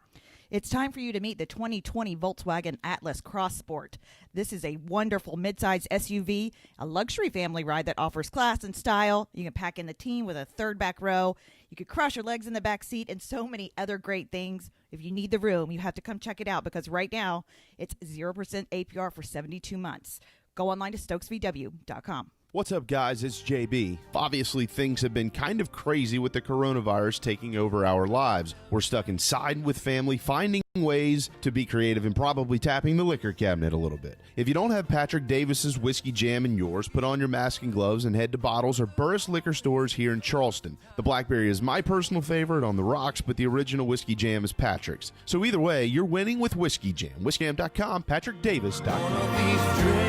It's time for you to meet the 2020 Volkswagen Atlas Cross Sport. This is a wonderful midsize SUV, a luxury family ride that offers class and style. You can pack in the team with a third back row. You could cross your legs in the back seat and so many other great things. If you need the room, you have to come check it out because right now it's 0% APR for 72 months. Go online to stokesvw.com. What's up, guys? It's JB. Obviously, things have been kind of crazy with the coronavirus taking over our lives. We're stuck inside with family, finding ways to be creative and probably tapping the liquor cabinet a little bit. If you don't have Patrick Davis's Whiskey Jam in yours, put on your mask and gloves and head to Bottles or Burris liquor stores here in Charleston. The Blackberry is my personal favorite on the rocks, but the original Whiskey Jam is Patrick's. So either way, you're winning with Whiskey Jam. WhiskeyJam.com, PatrickDavis.com.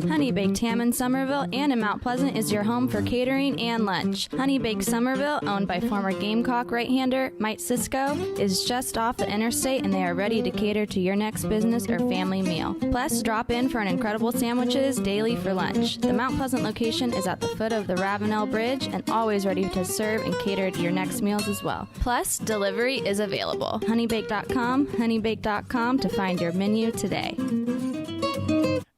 Honey Baked Ham in Somerville and in Mount Pleasant is your home for catering and lunch. Honey Baked Somerville, owned by former Gamecock right-hander Mike Cisco, is just off the interstate and they are ready to cater to your next business or family meal. Plus, drop in for an incredible sandwiches daily for lunch. The Mount Pleasant location is at the foot of the Ravenel Bridge and always ready to serve and cater to your next meals as well. Plus, delivery is available. Honeybake.com to find your menu today.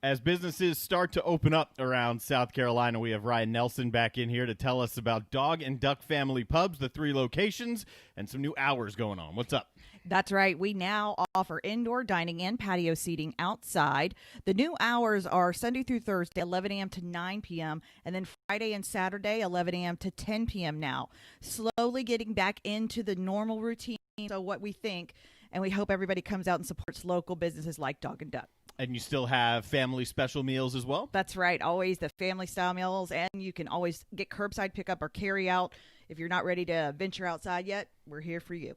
As businesses start to open up around South Carolina, we have Ryan Nelson back in here to tell us about Dog and Duck Family Pubs, the 3 locations, and some new hours going on. What's up? That's right. We now offer indoor dining and patio seating outside. The new hours are Sunday through Thursday, 11 a.m. to 9 p.m., and then Friday and Saturday, 11 a.m. to 10 p.m. now. Slowly getting back into the normal routine. So what we think, and we hope everybody comes out and supports local businesses like Dog and Duck. And you still have family special meals as well? That's right. Always the family-style meals, and you can always get curbside pickup or carry out. If you're not ready to venture outside yet, we're here for you.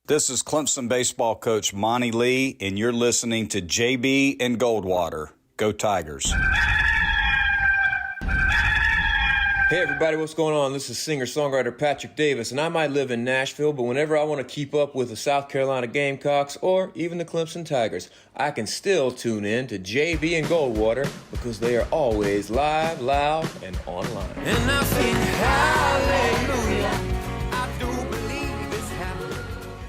This is Clemson baseball coach Monty Lee, and you're listening to JB and Goldwater. Go Tigers. Hey everybody, what's going on? This is singer-songwriter Patrick Davis, and I might live in Nashville, but whenever I want to keep up with the South Carolina Gamecocks or even the Clemson Tigers, I can still tune in to JB and Goldwater because they are always live, loud, and online. And I sing hallelujah. I do believe it's happening.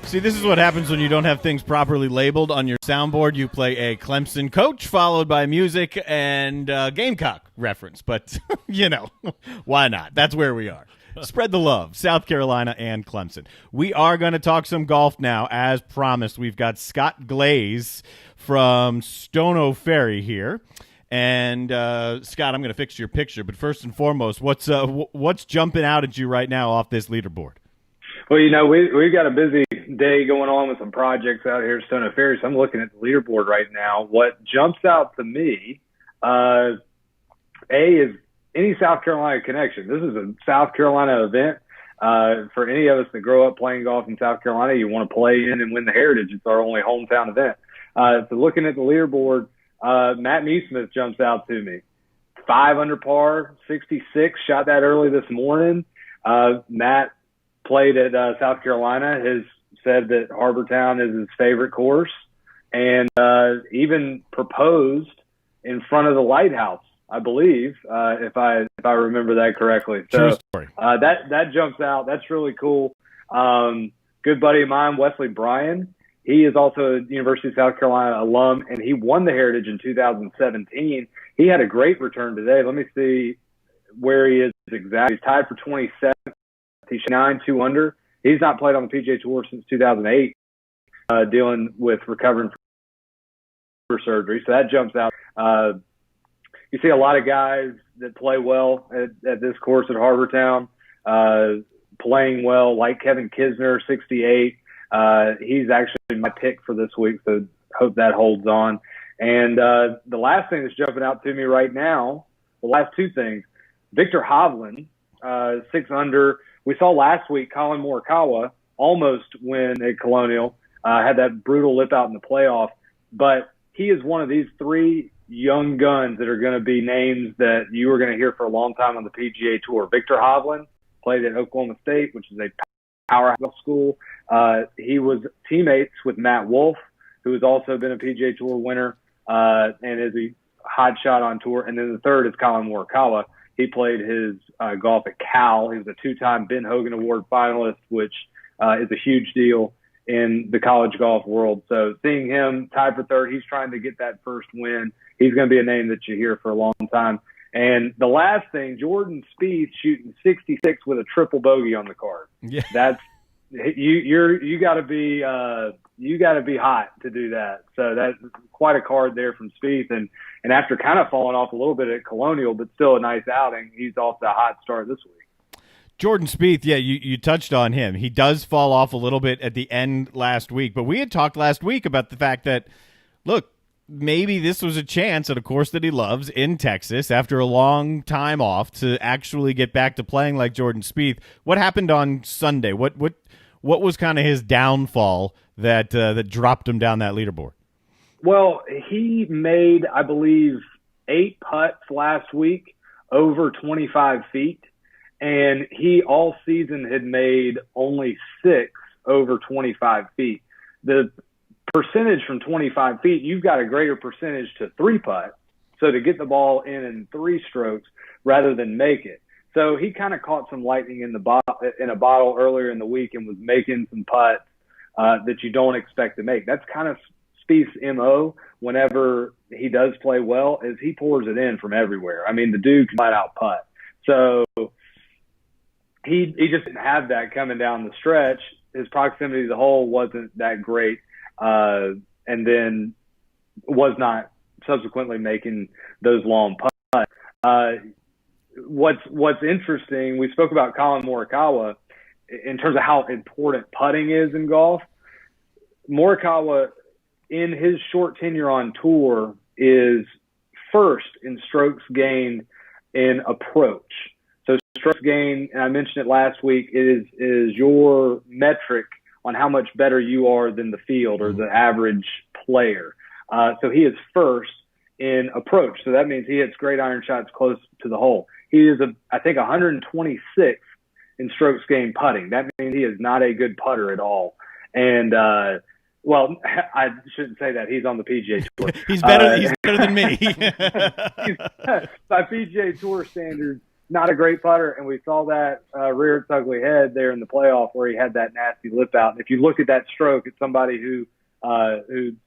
See, this is what happens when you don't have things properly labeled on your soundboard. You play a Clemson coach followed by music and Gamecock reference. But, you know, why not? That's where we are. Spread the love, South Carolina and Clemson. We are going to talk some golf now, as promised. We've got Scott Glaze from Stono Ferry here. And, Scott, I'm going to fix your picture. But first and foremost, what's jumping out at you right now off this leaderboard? Well, you know, we've got a busy day going on with some projects out here at Stono Ferry, so I'm looking at the leaderboard right now. What jumps out to me, is any South Carolina connection. This is a South Carolina event. For any of us that grow up playing golf in South Carolina, you want to play in and win the Heritage. It's our only hometown event. So looking at the leaderboard, Matt Neesmith jumps out to me. 5 under par, 66, shot that early this morning. Matt played at South Carolina, has said that Harbortown is his favorite course, and even proposed in front of the lighthouse, I believe, if I remember that correctly. True So story. that jumps out. That's really cool. Good buddy of mine, Wesley Bryan. He is also a University of South Carolina alum, and he won the Heritage in 2017. He had a great return today. Let me see where he is exactly. He's tied for 27th. He's 9, 2 under. He's not played on the PGA Tour since 2008. dealing with recovering for surgery. So that jumps out. You see a lot of guys that play well at this course at Harbortown, playing well, like Kevin Kisner, 68. He's actually my pick for this week, so hope that holds on. And the last thing that's jumping out to me right now, the last two things, Victor Hovland, 6 under. We saw last week Colin Morikawa almost win at Colonial, had that brutal lip out in the playoff. But he is one of these 3 young guns that are going to be names that you are going to hear for a long time on the PGA Tour. Victor Hovland played at Oklahoma State, which is a powerhouse school. He was teammates with Matt Wolff, who has also been a PGA Tour winner and is a hot shot on tour. And then the third is Colin Morikawa. He played his golf at Cal. He was a 2-time Ben Hogan Award finalist, which is a huge deal in the college golf world. So seeing him tied for third, he's trying to get that first win. He's going to be a name that you hear for a long time. And the last thing, Jordan Spieth shooting 66 with a triple bogey on the card. Yeah, that's you got to be hot to do that. So that's quite a card there from Spieth. And after kind of falling off a little bit at Colonial, but still a nice outing, he's off to a hot start this week. Jordan Spieth, yeah, you touched on him. He does fall off a little bit at the end last week, but we had talked last week about the fact that, look, maybe this was a chance at a course that he loves in Texas after a long time off to actually get back to playing like Jordan Spieth. What happened on Sunday? What was kind of his downfall that dropped him down that leaderboard? Well, he made, I believe, 8 putts last week over 25 feet. And he all season had made only 6 over 25 feet. The percentage from 25 feet, you've got a greater percentage to 3-putt. So to get the ball in 3 strokes rather than make it. So he kind of caught some lightning in a bottle earlier in the week and was making some putts that you don't expect to make. That's kind of Spieth's MO whenever he does play well, is he pours it in from everywhere. I mean, the dude can flat out putt. So he just didn't have that coming down the stretch. His proximity to the hole wasn't that great, and then was not subsequently making those long putts. What's interesting, we spoke about Colin Morikawa in terms of how important putting is in golf. Morikawa, in his short tenure on tour, is first in strokes gained in approach. So strokes gained, and I mentioned it last week, is your metric on how much better you are than the field or the average player. So he is first in approach. So that means he hits great iron shots close to the hole. He is, I think, 126th in strokes gained putting. That means he is not a good putter at all. And, well, I shouldn't say that. He's on the PGA Tour. He's better than me. By PGA Tour standards, not a great putter, and we saw that rear its ugly head there in the playoff where he had that nasty lip out. And if you look at that stroke, it's somebody who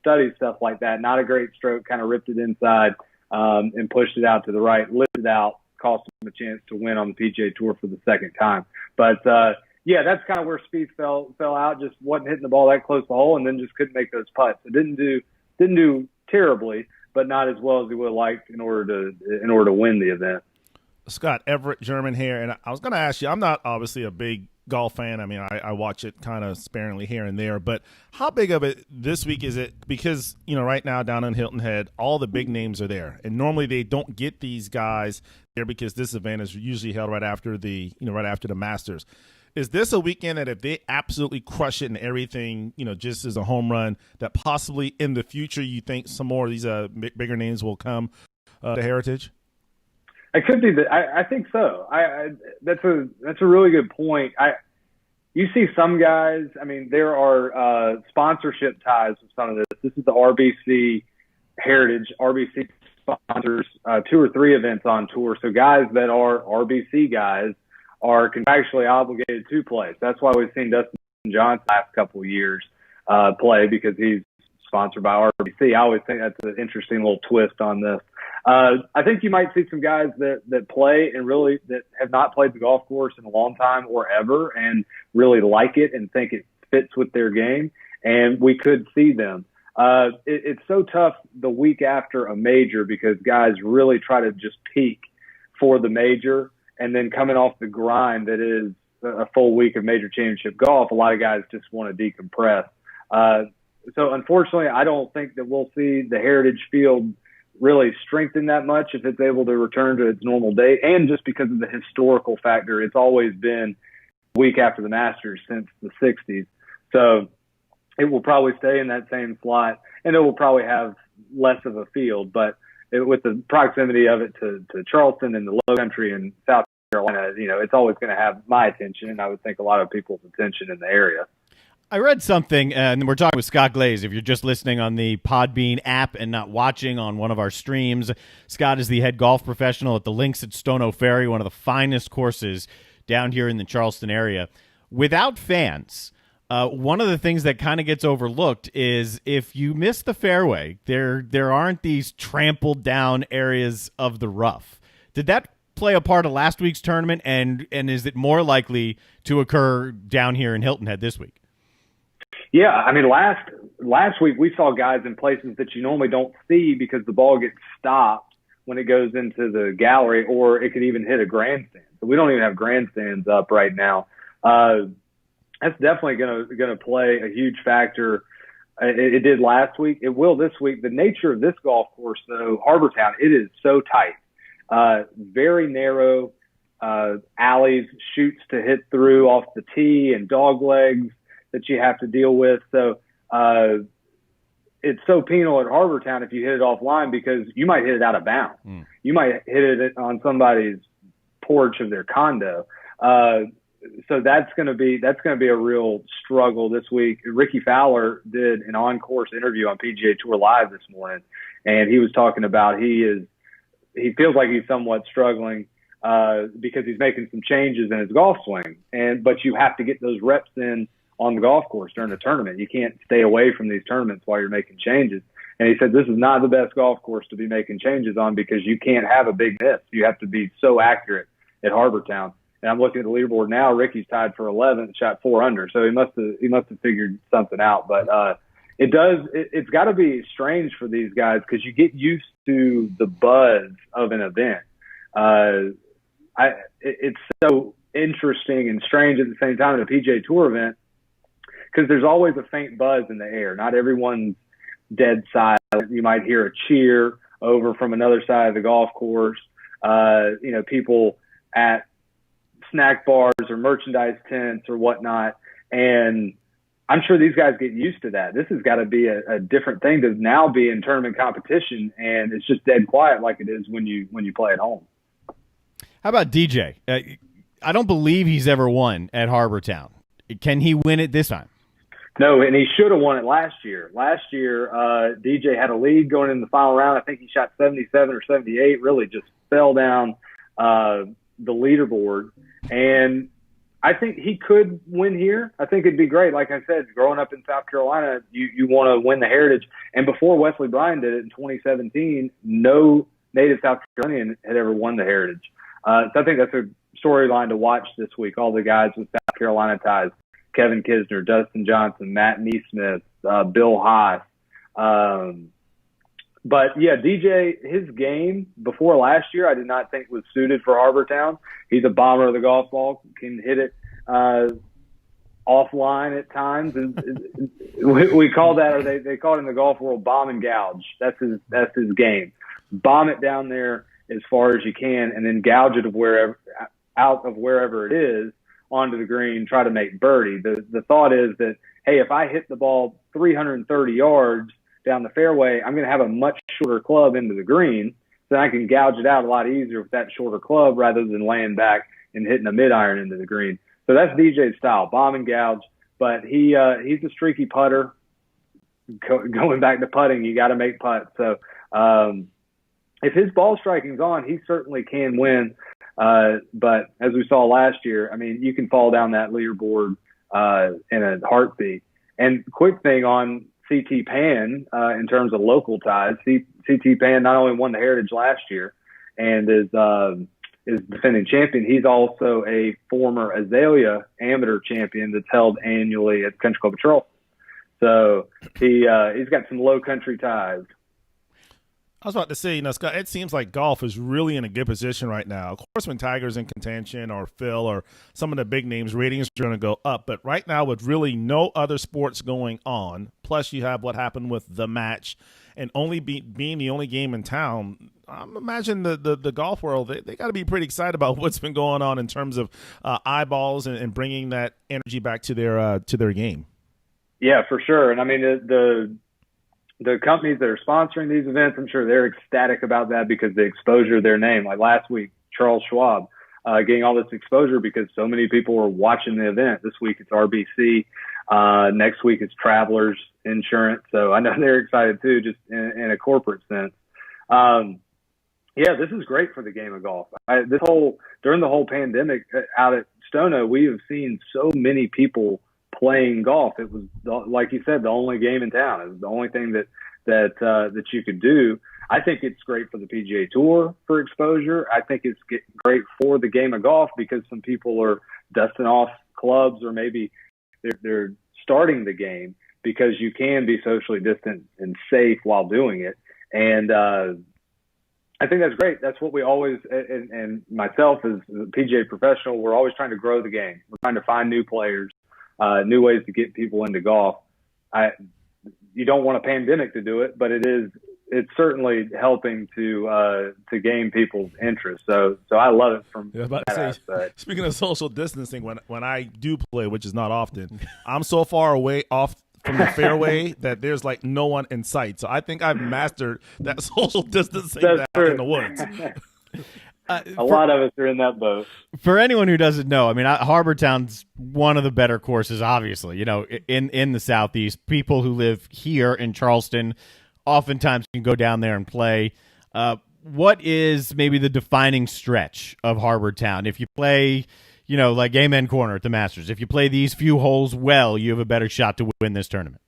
studies stuff like that. Not a great stroke, kind of ripped it inside and pushed it out to the right, lifted out, cost him a chance to win on the PGA Tour for the second time. But yeah, that's kind of where Spieth fell out. Just wasn't hitting the ball that close to the hole, and then just couldn't make those putts. It didn't do terribly, but not as well as he would have liked in order to win the event. Scott, Everett German here, and I was going to ask you, I'm not obviously a big golf fan. I mean, I watch it kind of sparingly here and there, but how big of it this week is it? Because, right now down in Hilton Head, all the big names are there, and normally they don't get these guys there because this event is usually held right after the Masters. Is this a weekend that if they absolutely crush it and everything, just as a home run, that possibly in the future you think some more of these bigger names will come to Heritage? It could be that. I think so. That's a really good point. You see some guys. I mean, there are sponsorship ties with some of this. This is the RBC Heritage. RBC sponsors 2 or 3 events on tour. So guys that are RBC guys are contractually obligated to play. That's why we've seen Dustin Johnson last couple of years play, because he's sponsored by RBC. I always think that's an interesting little twist on this. I think you might see some guys that play and really that have not played the golf course in a long time or ever and really like it and think it fits with their game. and we could see them. It's so tough the week after a major because guys really try to just peak for the major, and then coming off the grind that is a full week of major championship golf, a lot of guys just want to decompress. So unfortunately, I don't think that we'll see the Heritage Field really strengthen that much if it's able to return to its normal date. And just because of the historical factor, it's always been week after the Masters since the 60s. So it will probably stay in that same slot, and it will probably have less of a field. But with the proximity of it to Charleston and the Low Country and South Carolina, it's always going to have my attention, and I would think a lot of people's attention in the area. I read something, and we're talking with Scott Glaze. If you're just listening on the Podbean app and not watching on one of our streams, Scott is the head golf professional at the Links at Stono Ferry, one of the finest courses down here in the Charleston area. Without fans, one of the things that kind of gets overlooked is if you miss the fairway, there aren't these trampled down areas of the rough. Did that play a part of last week's tournament, and is it more likely to occur down here in Hilton Head this week? Yeah, I mean, last week we saw guys in places that you normally don't see because the ball gets stopped when it goes into the gallery, or it could even hit a grandstand. So we don't even have grandstands up right now. That's definitely going to play a huge factor. It did last week. It will this week. The nature of this golf course, though, Harbortown, it is so tight, very narrow alleys, chutes to hit through off the tee, and dog legs that you have to deal with. So it's so penal at Harbortown if you hit it offline, because you might hit it out of bounds. You might hit it on somebody's porch of their condo. So that's going to be a real struggle this week. Ricky Fowler did an on-course interview on PGA Tour Live this morning, and he was talking about he feels like he's somewhat struggling because he's making some changes in his golf swing, but you have to get those reps in on the golf course during the tournament. You can't stay away from these tournaments while you're making changes. And he said this is not the best golf course to be making changes on because you can't have a big miss. You have to be so accurate at Harbortown. And I'm looking at the leaderboard now. Ricky's tied for 11th, shot 4 under. So he must have figured something out. But it's got to be strange for these guys because you get used to the buzz of an event. It's so interesting and strange at the same time at a PGA Tour event, because there's always a faint buzz in the air. Not everyone's dead silent. You might hear a cheer over from another side of the golf course. People at snack bars or merchandise tents or whatnot. And I'm sure these guys get used to that. This has got to be a different thing to now be in tournament competition, and it's just dead quiet like it is when you play at home. How about DJ? I don't believe he's ever won at Harbortown. Can he win it this time? No, and he should have won it last year. Last year, DJ had a lead going in the final round. I think he shot 77 or 78, really just fell down the leaderboard. And I think he could win here. I think it'd be great. Like I said, growing up in South Carolina, you want to win the Heritage. And before Wesley Bryan did it in 2017, no native South Carolinian had ever won the Heritage. So I think that's a storyline to watch this week. All the guys with South Carolina ties. Kevin Kisner, Dustin Johnson, Matt Neesmith, Bill Haas. But, yeah, DJ, his game before last year I did not think was suited for Harbortown. He's a bomber of the golf ball, can hit it offline at times. We call that, or they call it in the golf world, bomb and gouge. That's his game. Bomb it down there as far as you can and then gouge it out of wherever it is onto the green, try to make birdie. The thought is that, hey, if I hit the ball 330 yards down the fairway, I'm going to have a much shorter club into the green, so I can gouge it out a lot easier with that shorter club rather than laying back and hitting a mid-iron into the green. So that's DJ's style, bomb and gouge. But he's a streaky putter. Going back to putting, you got to make putts. So if his ball striking's on, he certainly can win. But as we saw last year, I mean, you can fall down that leaderboard in a heartbeat. And quick thing on CT Pan in terms of local ties, CT Pan not only won the Heritage last year and is defending champion, he's also a former Azalea amateur champion that's held annually at Country Club of Charleston. So he's got some low country ties. I was about to say, Scott, it seems like golf is really in a good position right now. Of course, when Tiger's in contention or Phil or some of the big names, ratings are going to go up. But right now, with really no other sports going on, plus you have what happened with the match and only being the only game in town, I imagine the golf world, they got to be pretty excited about what's been going on in terms of eyeballs and bringing that energy back to their game. Yeah, for sure. And I mean, the companies that are sponsoring these events, I'm sure they're ecstatic about that because the exposure of their name. Like last week, Charles Schwab getting all this exposure because so many people were watching the event. This week it's RBC. Next week it's Travelers Insurance. So I know they're excited too, just in a corporate sense. Yeah, this is great for the game of golf. During the whole pandemic out at Stono, we have seen so many people playing golf. It was, like you said, the only game in town. It was the only thing that you could do. I think it's great for the PGA Tour for exposure. I think it's great for the game of golf because some people are dusting off clubs or maybe they're starting the game because you can be socially distant and safe while doing it. And I think that's great. That's what we always, and myself as a PGA professional, we're always trying to grow the game. We're trying to find new players. New ways to get people into golf. You don't want a pandemic to do it, but it's certainly helping to gain people's interest. So I love it from that aspect. Speaking of social distancing, when I do play, which is not often, I'm so far away off from the fairway that there's like no one in sight. So I think I've mastered that social distancing in the woods. A lot of us are in that boat. For anyone who doesn't know, I mean, Harbor Town's one of the better courses, obviously. You know, in the Southeast, people who live here in Charleston oftentimes can go down there and play. What is maybe the defining stretch of Harbor Town? If you play, like Amen Corner at the Masters, if you play these few holes well, you have a better shot to win this tournament.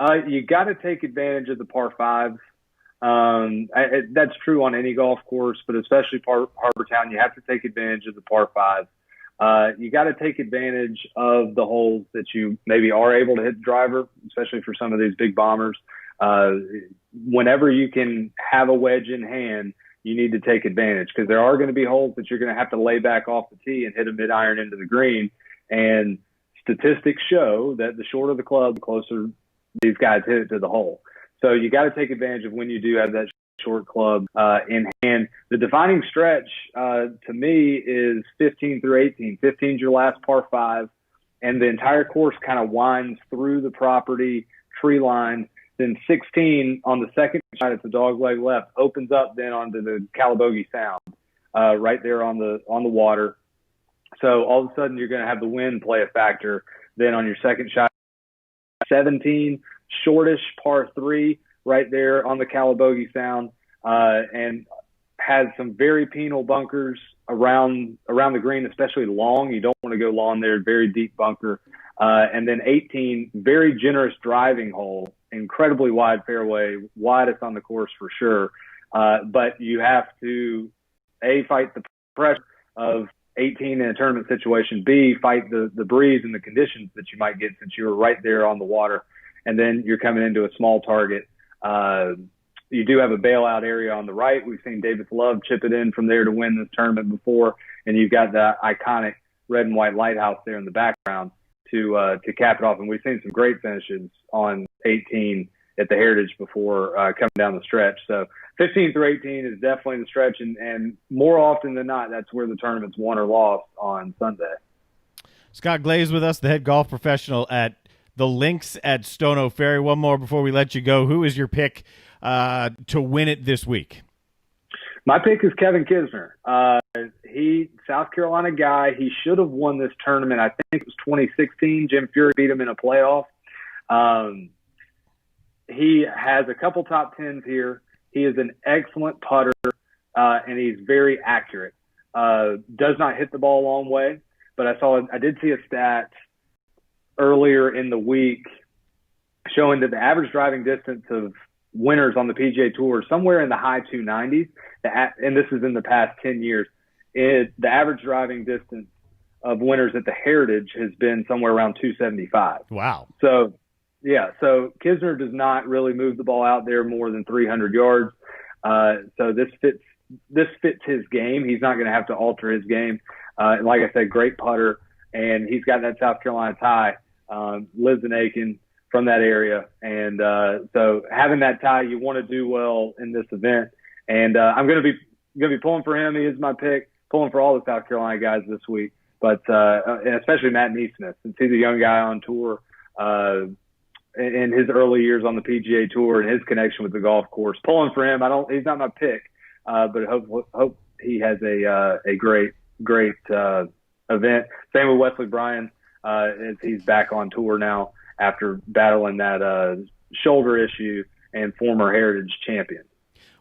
You got to take advantage of the par fives. That's true on any golf course, but especially Harbor Town, you have to take advantage of the par fives. You got to take advantage of the holes that you maybe are able to hit the driver, especially for some of these big bombers. Whenever you can have a wedge in hand, you need to take advantage because there are going to be holes that you're going to have to lay back off the tee and hit a mid-iron into the green. And statistics show that the shorter the club, the closer these guys hit it to the hole. So you got to take advantage of when you do have that short club in hand. The defining stretch to me is 15 through 18. 15 is your last par five, and the entire course kind of winds through the property, tree line. Then 16 on the second side, it's a dogleg left, opens up then onto the Calabogie Sound, right there on the water. So all of a sudden you're going to have the wind play a factor. Then on your second shot, 17. Shortish par three right there on the Calabogie Sound, and has some very penal bunkers around the green, especially long. You don't want to go long there, very deep bunker. And then 18, very generous driving hole, incredibly wide fairway, widest on the course for sure. But you have to, A, fight the pressure of 18 in a tournament situation, B, fight the breeze and the conditions that you might get since you were right there on the water. And then you're coming into a small target. You do have a bailout area on the right. We've seen Davis Love chip it in from there to win this tournament before. And you've got the iconic red and white lighthouse there in the background to cap it off. And we've seen some great finishes on 18 at the Heritage before coming down the stretch. So 15 through 18 is definitely the stretch. And more often than not, that's where the tournament's won or lost on Sunday. Scott Glaze with us, the head golf professional at the Links at Stono Ferry. One more before we let you go. Who is your pick to win it this week? My pick is Kevin Kisner. South Carolina guy. He should have won this tournament. I think it was 2016. Jim Furyk beat him in a playoff. He has a couple top tens here. He is an excellent putter, and he's very accurate. Does not hit the ball a long way, but I did see a stat earlier in the week showing that the average driving distance of winners on the PGA Tour is somewhere in the high 290s, and this is in the past 10 years. The average driving distance of winners at the Heritage has been somewhere around 275. Wow. So Yeah, so Kisner does not really move the ball out there more than 300 yards. So this fits his game. He's not going to have to alter his game. And like I said, great putter, and he's got that South Carolina tie. Lives in Aiken, from that area, and so having that tie, you want to do well in this event. And I'm going to be pulling for him. He is my pick. Pulling for all the South Carolina guys this week, but and especially Matt Neesmith, since he's a young guy on tour. In his early years on the PGA Tour and his connection with the golf course, pulling for him. He's not my pick, but hope he has a great event. Same with Wesley Bryan, as he's back on tour now after battling that shoulder issue, and former Heritage champion.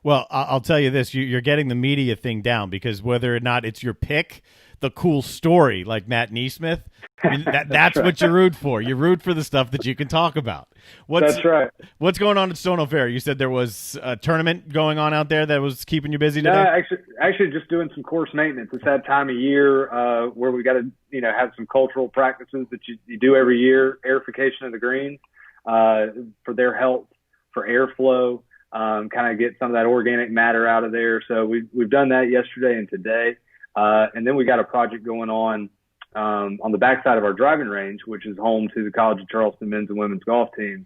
Well, I'll tell you this: you're getting the media thing down, because whether or not it's your pick, the cool story like Matt Neesmith, I mean, that's right. What you root for. You root for the stuff that you can talk about. That's right. What's going on at Stono Fair? You said there was a tournament going on out there that was keeping you busy today? No, actually just doing some course maintenance. It's that time of year where we got to have some cultural practices that you do every year. Airification of the greens for their health, for airflow, kind of get some of that organic matter out of there. So we've done that yesterday and today. And then we got a project going on the backside of our driving range, which is home to the College of Charleston men's and women's golf teams,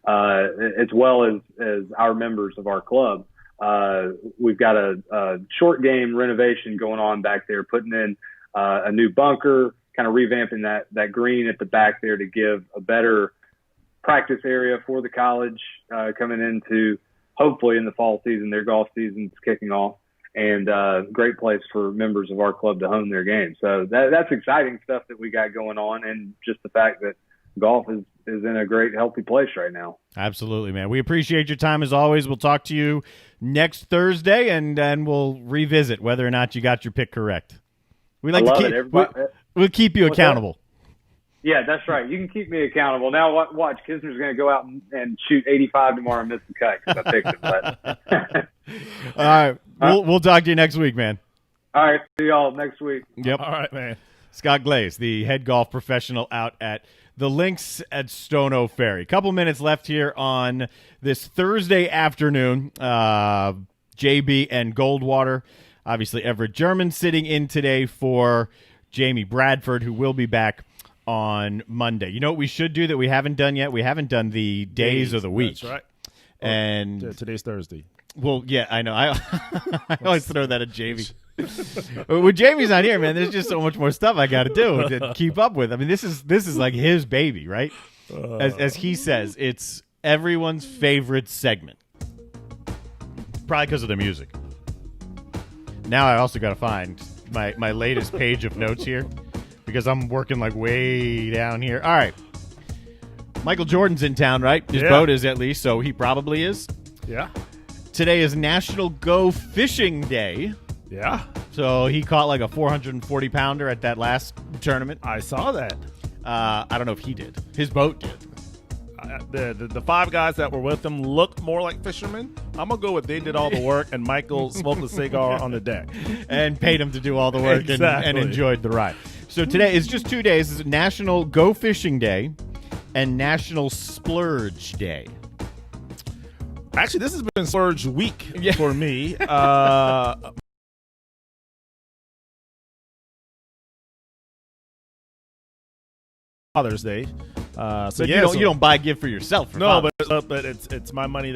as well as our members of our club. We've got a short game renovation going on back there, putting in a new bunker, kind of revamping that green at the back there to give a better practice area for the college coming into, hopefully in the fall season. Their golf season's kicking off. And great place for members of our club to hone their game. So that's exciting stuff that we got going on, and just the fact that golf is in a great, healthy place right now. Absolutely, man. We appreciate your time as always. We'll talk to you next Thursday, and then we'll revisit whether or not you got your pick correct. We like to keep we'll keep you accountable. Yeah, that's right. You can keep me accountable. Now watch, Kisner's going to go out and shoot 85 tomorrow and miss the cut because I picked him. But all right. We'll talk to you next week, man. All right. See y'all next week. Yep. All right, man. Scott Glaze, the head golf professional out at the links at Stono Ferry. Couple minutes left here on this Thursday afternoon. JB and Goldwater. Obviously, Everett German sitting in today for Jamie Bradford, who will be back on Monday. You know what we should do that we haven't done yet? We haven't done the days of the week. That's right. And today's Thursday. Well, yeah, I know. I always throw that at Jamie. When Jamie's not here, man, there's just so much more stuff I got to do to keep up with. I mean, this is like his baby, right? As he says, it's everyone's favorite segment. Probably because of the music. Now I also got to find my latest page of notes here, because I'm working like way down here. All right. Michael Jordan's in town, right? His boat is, at least, so he probably is. Yeah. Today is National Go Fishing Day. Yeah. So he caught like a 440-pounder at that last tournament. I saw that. I don't know if he did. His boat did. The five guys that were with him looked more like fishermen. I'm going to go with they did all the work, and Michael smoked a cigar on the deck. And paid him to do all the work. Exactly. and enjoyed the ride. So today is just 2 days. It's National Go Fishing Day and National Splurge Day. Actually, this has been Splurge Week for me. Father's Day. So you don't buy a gift for yourself. For no, but it's my money.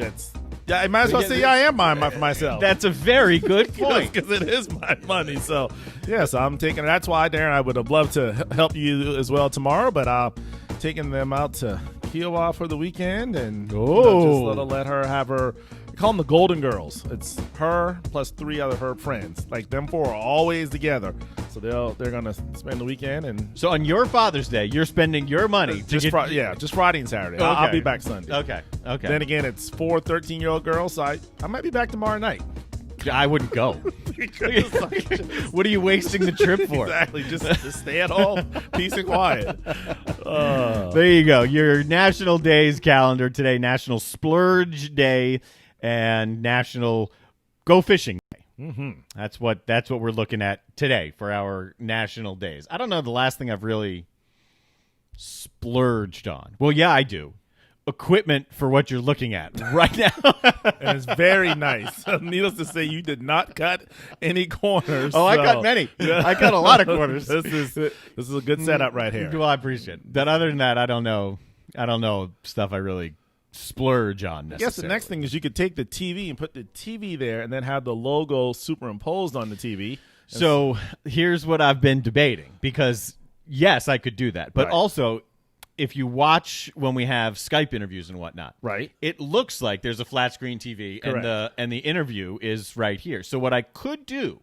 I might as well say I am buying for myself. That's a very good point, because it is my money. So yes, I'm taking it. That's why, Darren, I would have loved to help you as well tomorrow, but I'm taking them out to Kiowa for the weekend and just let her have her. We call them the Golden Girls. It's her plus three other her friends. Like, them four are always together. So they're gonna spend the weekend. And so on your Father's Day, you're spending your money just Friday and Saturday. Okay. I'll be back Sunday. Okay. Then again, it's 4 13-year-old girls. So I might be back tomorrow night. I wouldn't go. What are you wasting the trip for? Exactly. Just stay at home, peace and quiet. There you go. Your national days calendar today: National Splurge Day and National Go Fishing Day. Mm-hmm. That's what we're looking at today for our national days. I don't know the last thing I've really splurged on. Well, yeah, I do. equipment for what you're looking at right now. And it's very nice. Needless to say, you did not cut any corners. Oh, I cut many. I cut a lot of corners. This is a good setup right here. Well, I appreciate it. Then other than that, I don't know stuff I really splurge on necessarily. I guess the next thing is you could take the TV and put the TV there and then have the logo superimposed on the TV. So here's what I've been debating, because yes, I could do that. But also, if you watch when we have Skype interviews and whatnot, right, it looks like there's a flat screen TV and the interview is right here. So what I could do,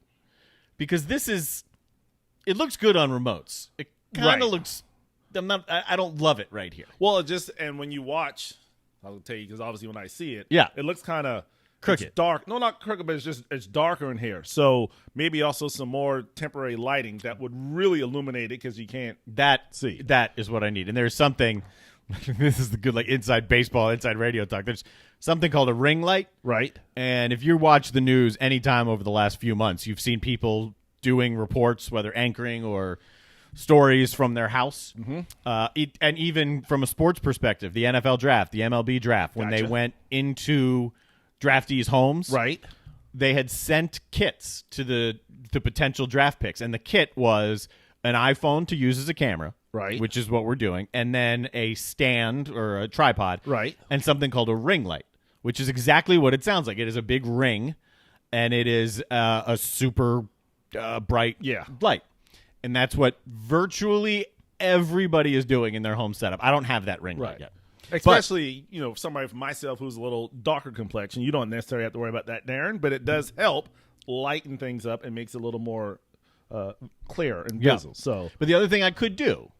because it looks good on remotes. It kind of looks. I don't love it right here. Well, and when you watch, I'll tell you, because obviously when I see it, it looks kind of crooked. It's dark. No, not crooked, but it's darker in here. So maybe also some more temporary lighting that would really illuminate it, because you can't see. That is what I need. And there's something. This is the good inside baseball, inside radio talk. There's something called a ring light, right? And if you watch the news anytime over the last few months, you've seen people doing reports, whether anchoring or stories from their house, and even from a sports perspective, the NFL draft, the MLB draft, when they went into draftees' homes, right? They had sent kits to the potential draft picks, and the kit was an iPhone to use as a camera, right? Which is what we're doing, and then a stand or a tripod, right? And something called a ring light, which is exactly what it sounds like. It is a big ring, and it is a super bright light. And that's what virtually everybody is doing in their home setup. I don't have that ring light yet. Especially, somebody like myself who's a little darker complexion, you don't necessarily have to worry about that, Darren, but it does help lighten things up and makes it a little more clear and visible. So, but the other thing I could do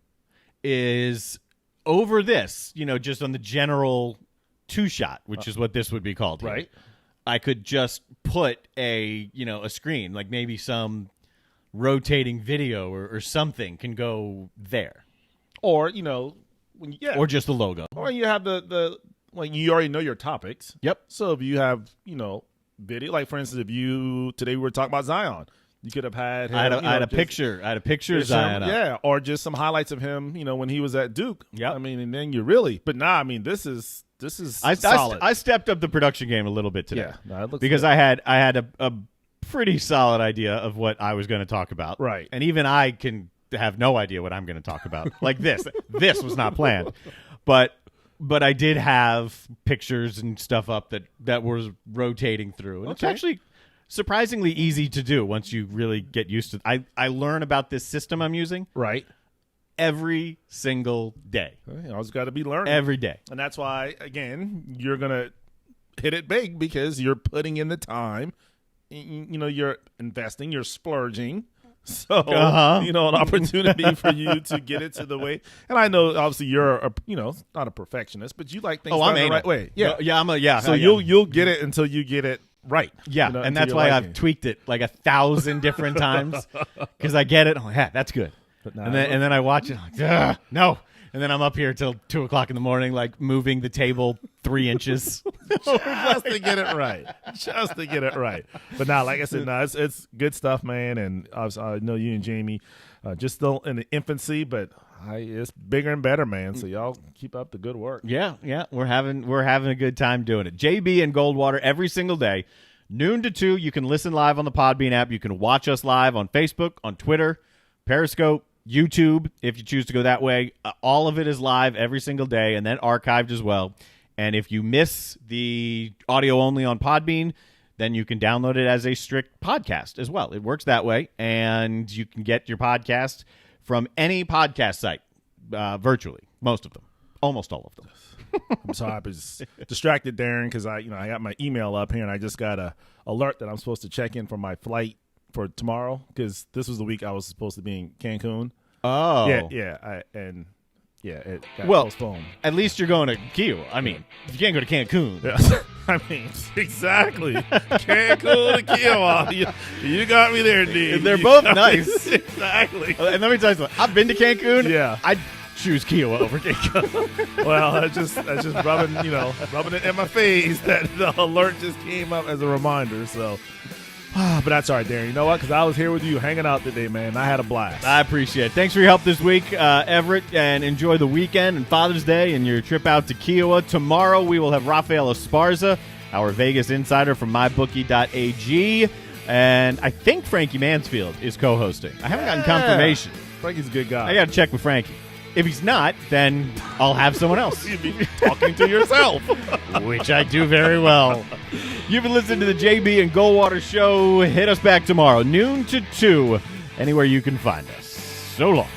is over this, just on the general two-shot, which is what this would be called, right? I could just put a screen, like maybe some rotating video or something can go there, or or just the logo, or you have the you already know your topics. Yep. So if you have video, like for instance, today we were talking about Zion, you could have had him, I had a picture of Zion, or just some highlights of him, when he was at Duke. Yeah, I mean, and then this is solid. I stepped up the production game a little bit today, because I had a pretty solid idea of what I was going to talk about, right? And even I can have no idea what I'm going to talk about. Like this was not planned, but I did have pictures and stuff up that was rotating through, and it's actually surprisingly easy to do once you really get used to it. I learn about this system I'm using every single day. You always got to be learning every day, and that's why again you're gonna hit it big, because you're putting in the time. You're investing, you're splurging. So, an opportunity for you to get it to the way. And I know, obviously, you're, not a perfectionist, but you like things done the right way. Yeah. So you'll get it until you get it right. Yeah, and that's why I've tweaked it like 1,000 different times, because I get it. I'm like, yeah, that's good. And then I watch it. I'm like, no. And then I'm up here till 2 o'clock in the morning, like moving the table 3 inches. Just to get it right. But now, like I said, it's good stuff, man. And I know you and Jamie just still in the infancy, but it's bigger and better, man. So y'all keep up the good work. Yeah. We're having a good time doing it. JB and Goldwater every single day, noon to 2. You can listen live on the Podbean app. You can watch us live on Facebook, on Twitter, Periscope, YouTube, if you choose to go that way. All of it is live every single day and then archived as well. And if you miss the audio only on Podbean, then you can download it as a strict podcast as well. It works that way, and you can get your podcast from any podcast site virtually. Most of them. Almost all of them. I'm sorry, I was distracted, Darren, because I got my email up here, and I just got a alert that I'm supposed to check in for my flight for tomorrow, because this was the week I was supposed to be in Cancun. Oh. It got postponed. At least you're going to Kiowa. I mean, you can't go to Cancun. Yeah. I mean, exactly. Cancun to Kiowa. You got me there, dude. They're both nice. Exactly. And let me tell you something. I've been to Cancun. Yeah. I'd choose Kiowa over Cancun. Well, that's just rubbing it in my face that the alert just came up as a reminder. So, But that's all right, Darren. You know what? Because I was here with you hanging out today, man. I had a blast. I appreciate it. Thanks for your help this week, Everett, and enjoy the weekend and Father's Day and your trip out to Kiowa. Tomorrow we will have Rafael Esparza, our Vegas insider from mybookie.ag, and I think Frankie Mansfield is co-hosting. I haven't gotten confirmation. Frankie's a good guy. I got to check with Frankie. If he's not, then I'll have someone else. You'd be talking to yourself. Which I do very well. You've been listening to the JB and Goldwater Show. Hit us back tomorrow, noon to 2, anywhere you can find us. So long.